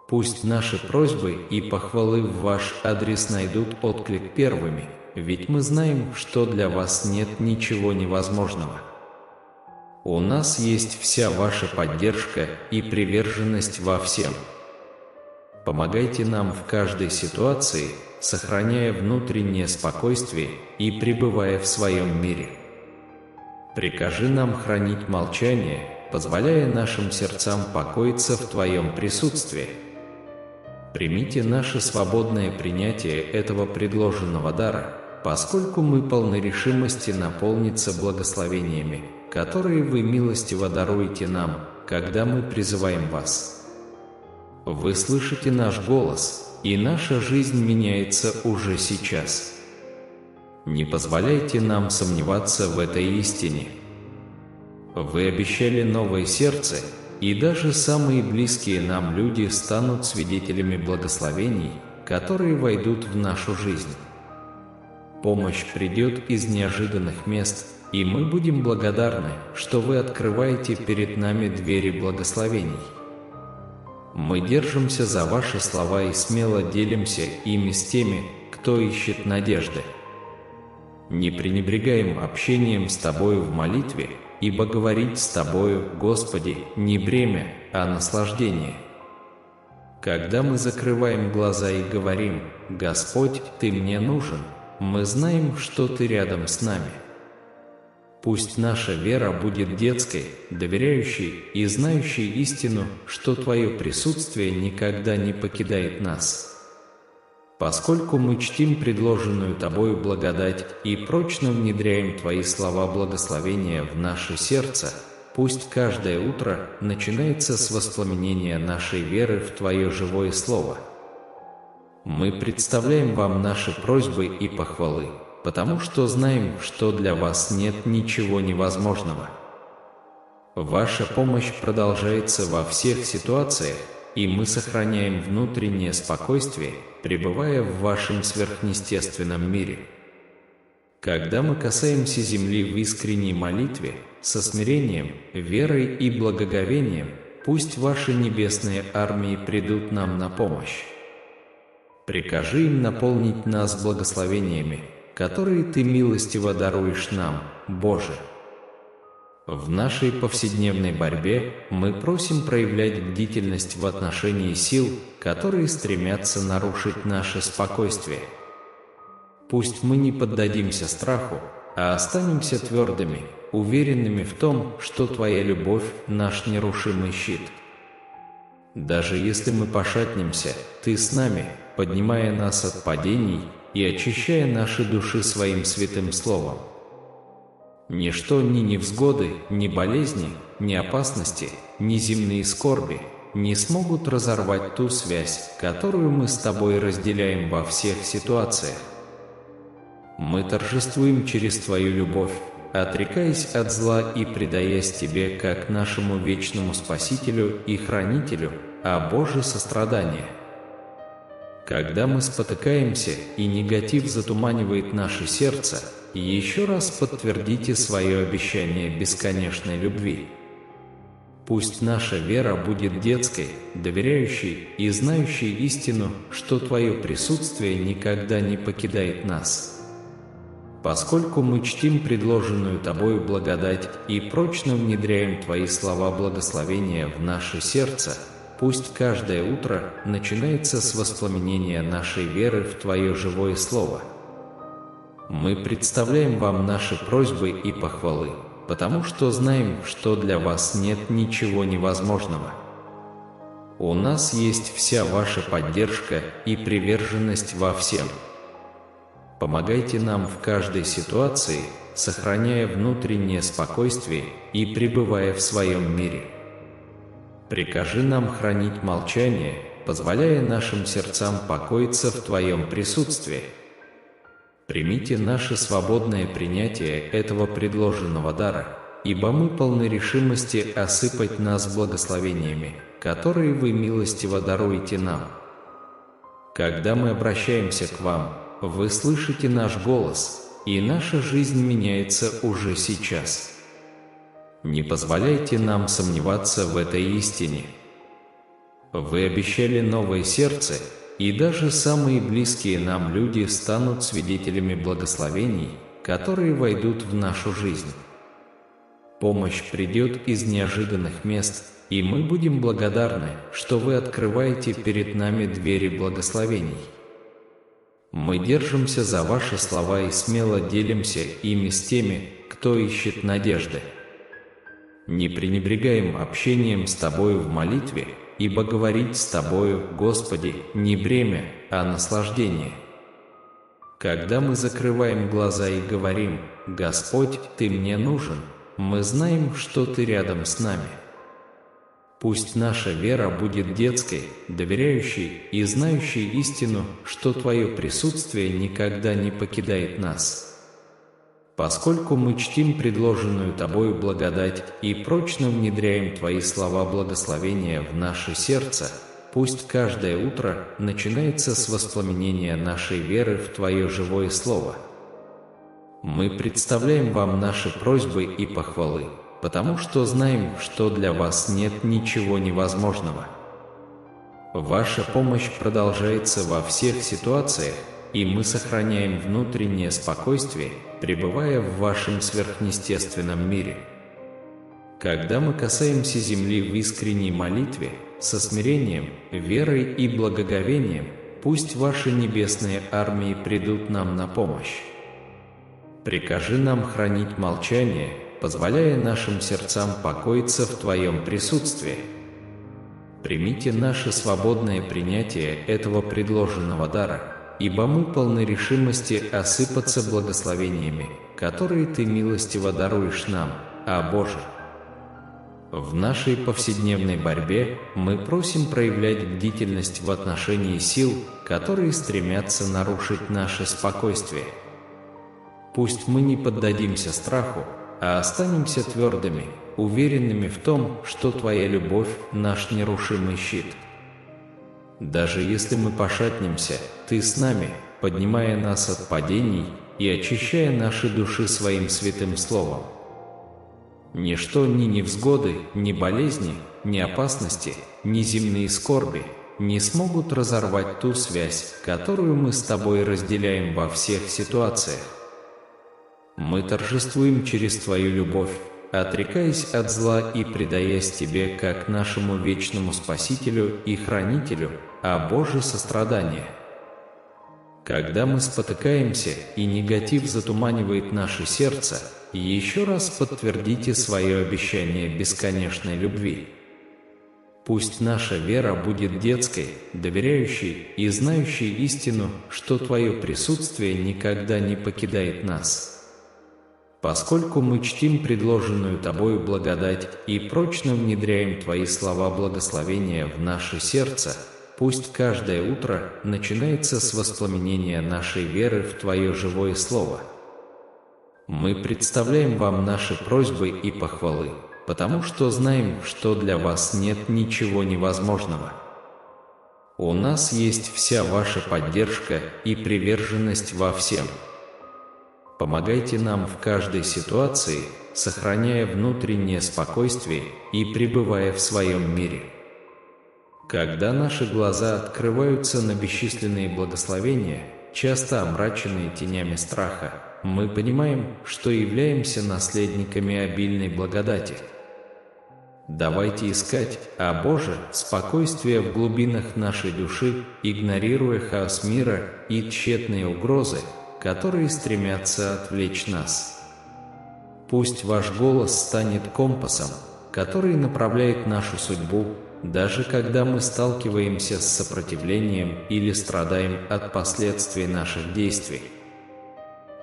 Пусть наши просьбы и похвалы в Ваш адрес найдут отклик первыми, ведь мы знаем, что для Вас нет ничего невозможного. У нас есть вся Ваша поддержка и приверженность во всем. Помогайте нам в каждой ситуации, сохраняя внутреннее спокойствие и пребывая в Своем мире. Прикажи нам хранить молчание, позволяя нашим сердцам покоиться в Твоем присутствии. Примите наше свободное принятие этого предложенного дара, поскольку мы полны решимости наполниться благословениями, которые Вы милостиво даруете нам, когда мы призываем вас. Вы слышите наш голос, и наша жизнь меняется уже сейчас. Не позволяйте нам сомневаться в этой истине. Вы обещали новое сердце, и даже самые близкие нам люди станут свидетелями благословений, которые войдут в нашу жизнь. Помощь придет из неожиданных мест, и мы будем благодарны, что вы открываете перед нами двери благословений. Мы держимся за ваши слова и смело делимся ими с теми, кто ищет надежды. Не пренебрегаем общением с Тобою в молитве, ибо говорить с Тобою, Господи, не бремя, а наслаждение. Когда мы закрываем глаза и говорим: «Господь, Ты мне нужен», мы знаем, что Ты рядом с нами. Пусть наша вера будет детской, доверяющей и знающей истину, что Твое присутствие никогда не покидает нас. Поскольку мы чтим предложенную Тобою благодать и прочно внедряем Твои слова благословения в наше сердце, пусть каждое утро начинается с воспламенения нашей веры в Твое живое Слово. Мы представляем Вам наши просьбы и похвалы, потому что знаем, что для Вас нет ничего невозможного. Ваша помощь продолжается во всех ситуациях, и мы сохраняем внутреннее спокойствие, пребывая в Вашем сверхъестественном мире. Когда мы касаемся земли в искренней молитве, со смирением, верой и благоговением, пусть Ваши небесные армии придут нам на помощь. Прикажи им наполнить нас благословениями, которые Ты милостиво даруешь нам, Боже. В нашей повседневной борьбе мы просим проявлять бдительность в отношении сил, которые стремятся нарушить наше спокойствие. Пусть мы не поддадимся страху, а останемся твердыми, уверенными в том, что Твоя любовь – наш нерушимый щит. Даже если мы пошатнемся, Ты с нами, поднимая нас от падений и очищая наши души Своим святым Словом. Ничто, ни невзгоды, ни болезни, ни опасности, ни земные скорби не смогут разорвать ту связь, которую мы с Тобой разделяем во всех ситуациях. Мы торжествуем через Твою любовь, отрекаясь от зла и предаясь Тебе как нашему вечному Спасителю и Хранителю, а Боже сострадание. Когда мы спотыкаемся и негатив затуманивает наше сердце, еще раз подтвердите свое обещание бесконечной любви. Пусть наша вера будет детской, доверяющей и знающей истину, что Твое присутствие никогда не покидает нас. Поскольку мы чтим предложенную Тобою благодать и прочно внедряем Твои слова благословения в наше сердце, пусть каждое утро начинается с воспламенения нашей веры в Твое живое Слово. Мы представляем Вам наши просьбы и похвалы, потому что знаем, что для Вас нет ничего невозможного. У нас есть вся Ваша поддержка и приверженность во всем. Помогайте нам в каждой ситуации, сохраняя внутреннее спокойствие и пребывая в Своем мире. Прикажи нам хранить молчание, позволяя нашим сердцам покоиться в Твоем присутствии. Примите наше свободное принятие этого предложенного дара, ибо мы полны решимости осыпать нас благословениями, которые Вы милостиво даруете нам. Когда мы обращаемся к Вам, Вы слышите наш голос, и наша жизнь меняется уже сейчас. Не позволяйте нам сомневаться в этой истине. Вы обещали новое сердце, и даже самые близкие нам люди станут свидетелями благословений, которые войдут в нашу жизнь. Помощь придет из неожиданных мест, и мы будем благодарны, что Вы открываете перед нами двери благословений. Мы держимся за Ваши слова и смело делимся ими с теми, кто ищет надежды. Не пренебрегаем общением с Тобою в молитве, ибо говорить с Тобою, Господи, не бремя, а наслаждение. Когда мы закрываем глаза и говорим: «Господь, Ты мне нужен», мы знаем, что Ты рядом с нами. Пусть наша вера будет детской, доверяющей и знающей истину, что Твое присутствие никогда не покидает нас. Поскольку мы чтим предложенную Тобою благодать и прочно внедряем Твои слова благословения в наше сердце, пусть каждое утро начинается с воспламенения нашей веры в Твое живое Слово. Мы представляем Вам наши просьбы и похвалы, потому что знаем, что для Вас нет ничего невозможного. Ваша помощь продолжается во всех ситуациях, и мы сохраняем внутреннее спокойствие, пребывая в Вашем сверхъестественном мире. Когда мы касаемся земли в искренней молитве, со смирением, верой и благоговением, пусть Ваши небесные армии придут нам на помощь. Прикажи нам хранить молчание, позволяя нашим сердцам покоиться в Твоем присутствии. Примите наше свободное принятие этого предложенного дара, ибо мы полны решимости осыпаться благословениями, которые Ты милостиво даруешь нам, о Боже. В нашей повседневной борьбе мы просим проявлять бдительность в отношении сил, которые стремятся нарушить наше спокойствие. Пусть мы не поддадимся страху, а останемся твердыми, уверенными в том, что Твоя любовь – наш нерушимый щит. Даже если мы пошатнемся, Ты с нами, поднимая нас от падений и очищая наши души Своим святым Словом. Ничто, ни невзгоды, ни болезни, ни опасности, ни земные скорби не смогут разорвать ту связь, которую мы с Тобой разделяем во всех ситуациях. Мы торжествуем через Твою любовь, отрекаясь от зла и предаясь Тебе как нашему вечному Спасителю и Хранителю, о Боже сострадание. Когда мы спотыкаемся и негатив затуманивает наше сердце, еще раз подтвердите свое обещание бесконечной любви. Пусть наша вера будет детской, доверяющей и знающей истину, что Твое присутствие никогда не покидает нас. Поскольку мы чтим предложенную Тобою благодать и прочно внедряем Твои слова благословения в наше сердце, пусть каждое утро начинается с воспламенения нашей веры в Твое живое Слово. Мы представляем Вам наши просьбы и похвалы, потому что знаем, что для Вас нет ничего невозможного. У нас есть вся Ваша поддержка и приверженность во всем. Помогайте нам в каждой ситуации, сохраняя внутреннее спокойствие и пребывая в Своем мире. Когда наши глаза открываются на бесчисленные благословения, часто омраченные тенями страха, мы понимаем, что являемся наследниками обильной благодати. Давайте искать, о Боже, спокойствие в глубинах нашей души, игнорируя хаос мира и тщетные угрозы, которые стремятся отвлечь нас. Пусть Ваш голос станет компасом, который направляет нашу судьбу, даже когда мы сталкиваемся с сопротивлением или страдаем от последствий наших действий.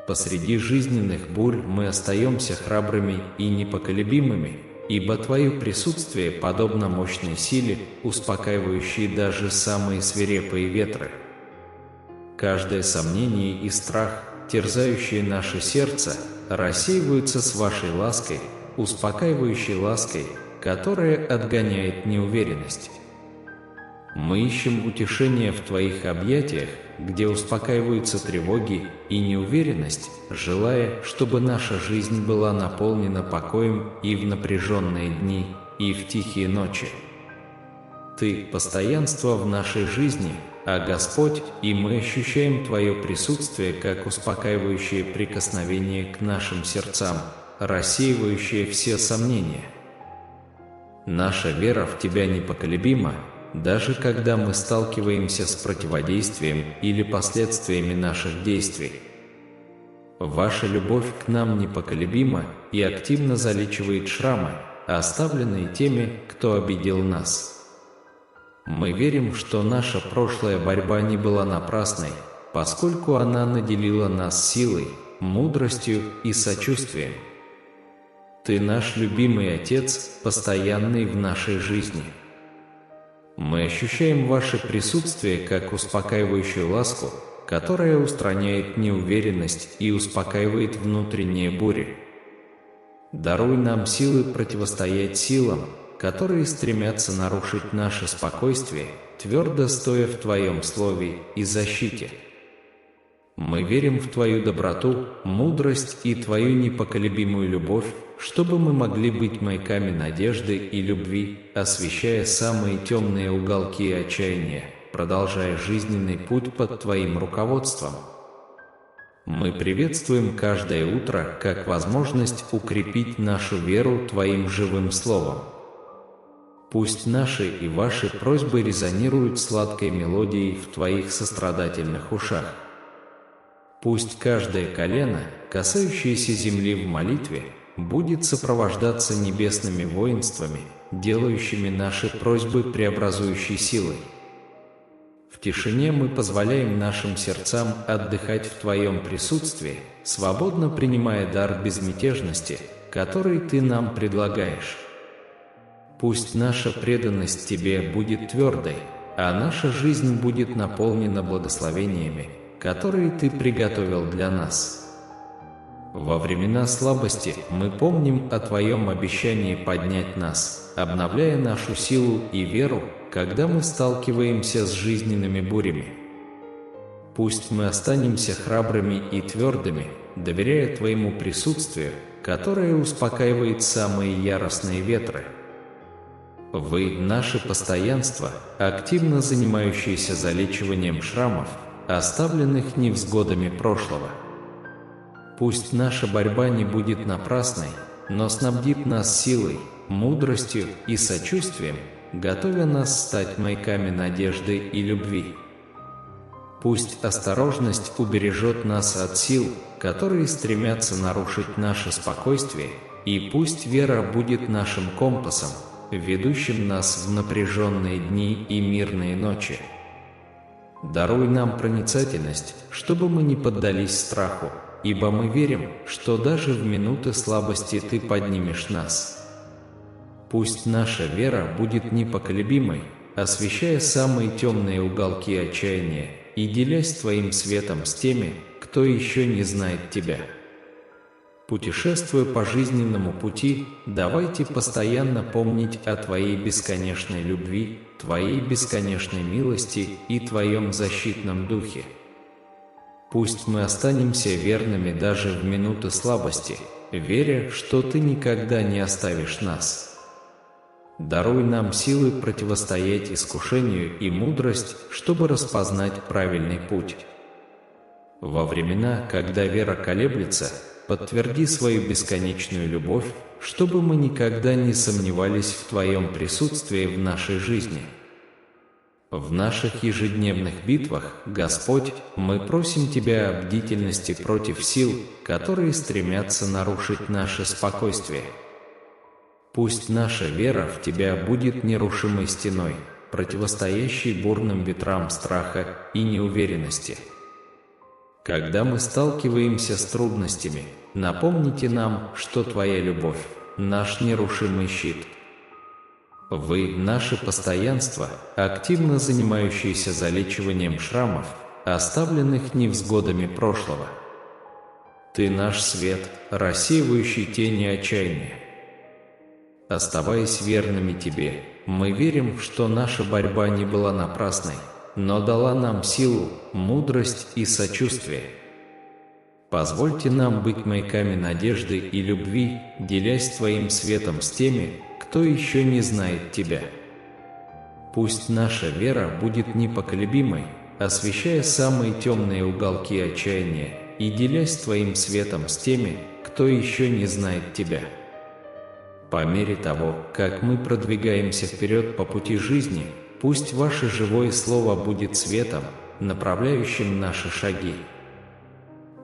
Посреди жизненных бурь мы остаемся храбрыми и непоколебимыми, ибо Твое присутствие подобно мощной силе, успокаивающей даже самые свирепые ветры. Каждое сомнение и страх, терзающие наше сердце, рассеиваются с Вашей лаской, успокаивающей лаской, которая отгоняет неуверенность. Мы ищем утешение в Твоих объятиях, где успокаиваются тревоги и неуверенность, желая, чтобы наша жизнь была наполнена покоем и в напряженные дни, и в тихие ночи. Ты – постоянство в нашей жизни, а Господь, и мы ощущаем Твое присутствие как успокаивающее прикосновение к нашим сердцам, рассеивающее все сомнения. Наша вера в Тебя непоколебима, даже когда мы сталкиваемся с противодействием или последствиями наших действий. Ваша любовь к нам непоколебима и активно залечивает шрамы, оставленные теми, кто обидел нас. Мы верим, что наша прошлая борьба не была напрасной, поскольку она наделила нас силой, мудростью и сочувствием. Ты наш любимый Отец, постоянный в нашей жизни. Мы ощущаем ваше присутствие как успокаивающую ласку, которая устраняет неуверенность и успокаивает внутренние бури. Даруй нам силы противостоять силам, которые стремятся нарушить наше спокойствие, твердо стоя в Твоем слове и защите. Мы верим в Твою доброту, мудрость и Твою непоколебимую любовь, чтобы мы могли быть маяками надежды и любви, освещая самые темные уголки отчаяния, продолжая жизненный путь под Твоим руководством. Мы приветствуем каждое утро как возможность укрепить нашу веру Твоим живым словом. Пусть наши и ваши просьбы резонируют сладкой мелодией в Твоих сострадательных ушах. Пусть каждое колено, касающееся земли в молитве, будет сопровождаться небесными воинствами, делающими наши просьбы преобразующей силой. В тишине мы позволяем нашим сердцам отдыхать в Твоем присутствии, свободно принимая дар безмятежности, который Ты нам предлагаешь. Пусть наша преданность Тебе будет твердой, а наша жизнь будет наполнена благословениями, которые Ты приготовил для нас. Во времена слабости мы помним о Твоем обещании поднять нас, обновляя нашу силу и веру, когда мы сталкиваемся с жизненными бурями. Пусть мы останемся храбрыми и твердыми, доверяя Твоему присутствию, которое успокаивает самые яростные ветры. Вы – наше постоянство, активно занимающееся залечиванием шрамов, оставленных невзгодами прошлого. Пусть наша борьба не будет напрасной, но снабдит нас силой, мудростью и сочувствием, готовя нас стать маяками надежды и любви. Пусть осторожность убережет нас от сил, которые стремятся нарушить наше спокойствие, и пусть вера будет нашим компасом, ведущим нас в напряженные дни и мирные ночи. Даруй нам проницательность, чтобы мы не поддались страху, ибо мы верим, что даже в минуты слабости Ты поднимешь нас. Пусть наша вера будет непоколебимой, освещая самые темные уголки отчаяния и делясь Твоим светом с теми, кто еще не знает Тебя. Путешествуя по жизненному пути, давайте постоянно помнить о Твоей бесконечной любви, Твоей бесконечной милости и Твоем защитном духе. Пусть мы останемся верными даже в минуты слабости, веря, что Ты никогда не оставишь нас. Даруй нам силы противостоять искушению и мудрость, чтобы распознать правильный путь. Во времена, когда вера колеблется, подтверди свою бесконечную любовь, чтобы мы никогда не сомневались в Твоем присутствии в нашей жизни. В наших ежедневных битвах, Господь, мы просим Тебя о бдительности против сил, которые стремятся нарушить наше спокойствие. Пусть наша вера в Тебя будет нерушимой стеной, противостоящей бурным ветрам страха и неуверенности. Когда мы сталкиваемся с трудностями, напомните нам, что Твоя любовь – наш нерушимый щит. Вы – наше постоянство, активно занимающееся залечиванием шрамов, оставленных невзгодами прошлого. Ты – наш свет, рассеивающий тени отчаяния. Оставаясь верными Тебе, мы верим, что наша борьба не была напрасной, но дала нам силу, мудрость и сочувствие. Позвольте нам быть маяками надежды и любви, делясь Твоим светом с теми, кто еще не знает Тебя. Пусть наша вера будет непоколебимой, освещая самые темные уголки отчаяния и делясь Твоим светом с теми, кто еще не знает Тебя. По мере того, как мы продвигаемся вперед по пути жизни, пусть Ваше живое Слово будет светом, направляющим наши шаги.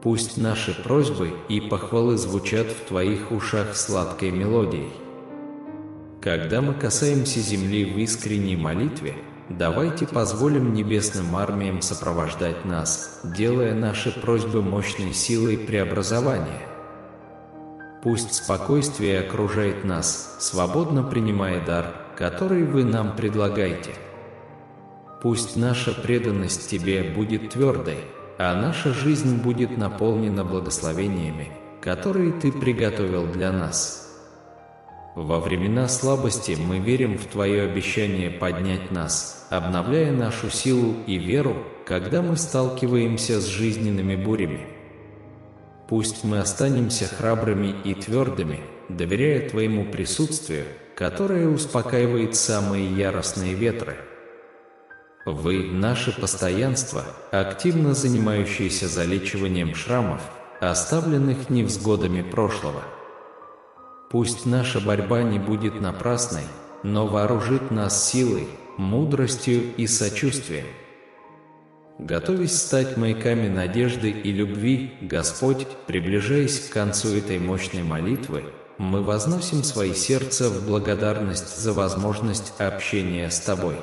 Пусть наши просьбы и похвалы звучат в Твоих ушах сладкой мелодией. Когда мы касаемся земли в искренней молитве, давайте позволим небесным армиям сопровождать нас, делая наши просьбы мощной силой преобразования. Пусть спокойствие окружает нас, свободно принимая дар, который вы нам предлагаете. Пусть наша преданность Тебе будет твердой, а наша жизнь будет наполнена благословениями, которые Ты приготовил для нас. Во времена слабости мы верим в Твое обещание поднять нас, обновляя нашу силу и веру, когда мы сталкиваемся с жизненными бурями. Пусть мы останемся храбрыми и твердыми, доверяя Твоему присутствию, которое успокаивает самые яростные ветры. Вы – наше постоянство, активно занимающееся залечиванием шрамов, оставленных невзгодами прошлого. Пусть наша борьба не будет напрасной, но вооружит нас силой, мудростью и сочувствием. Готовясь стать маяками надежды и любви, Господь, приближаясь к концу этой мощной молитвы, мы возносим свои сердца в благодарность за возможность общения с Тобой.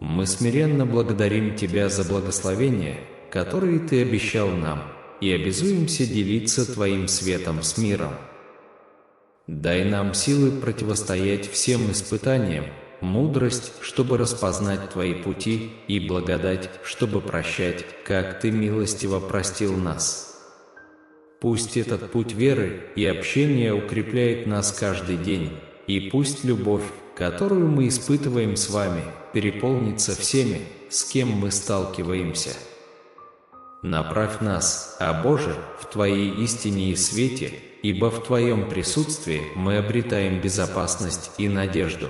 Мы смиренно благодарим Тебя за благословения, которые Ты обещал нам, и обязуемся делиться Твоим светом с миром. Дай нам силы противостоять всем испытаниям, мудрость, чтобы распознать Твои пути, и благодать, чтобы прощать, как Ты милостиво простил нас. Пусть этот путь веры и общения укрепляет нас каждый день, и пусть любовь, которую мы испытываем с Вами, переполнится всеми, с кем мы сталкиваемся. Направь нас, о Боже, в Твоей истине и свете, ибо в Твоем присутствии мы обретаем безопасность и надежду.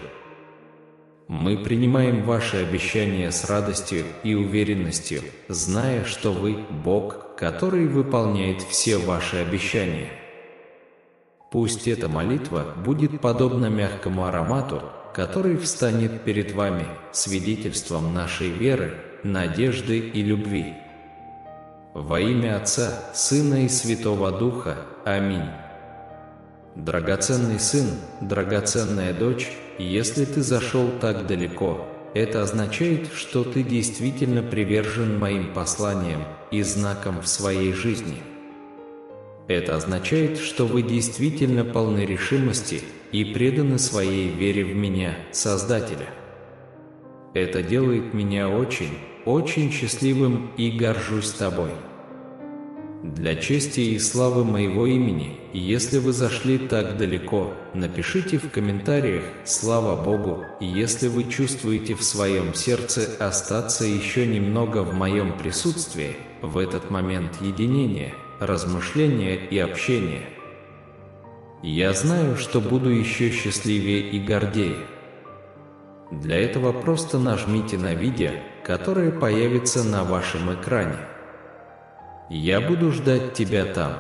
Мы принимаем Ваши обещания с радостью и уверенностью, зная, что Вы – Бог, который выполняет все Ваши обещания. Пусть эта молитва будет подобна мягкому аромату, который встанет перед Вами, свидетельством нашей веры, надежды и любви. Во имя Отца, Сына и Святого Духа. Аминь. Драгоценный сын, драгоценная дочь, если ты зашел так далеко, это означает, что ты действительно привержен моим посланиям и знакам в своей жизни. Это означает, что вы действительно полны решимости и преданы своей вере в меня, Создателя. Это делает меня очень, очень счастливым и горжусь тобой. Для чести и славы моего имени, если вы зашли так далеко, напишите в комментариях «Слава Богу», если вы чувствуете в своем сердце остаться еще немного в моем присутствии, в этот момент единения, размышления и общения. Я знаю, что буду еще счастливее и гордее. Для этого просто нажмите на видео, которое появится на вашем экране. Я буду ждать тебя там.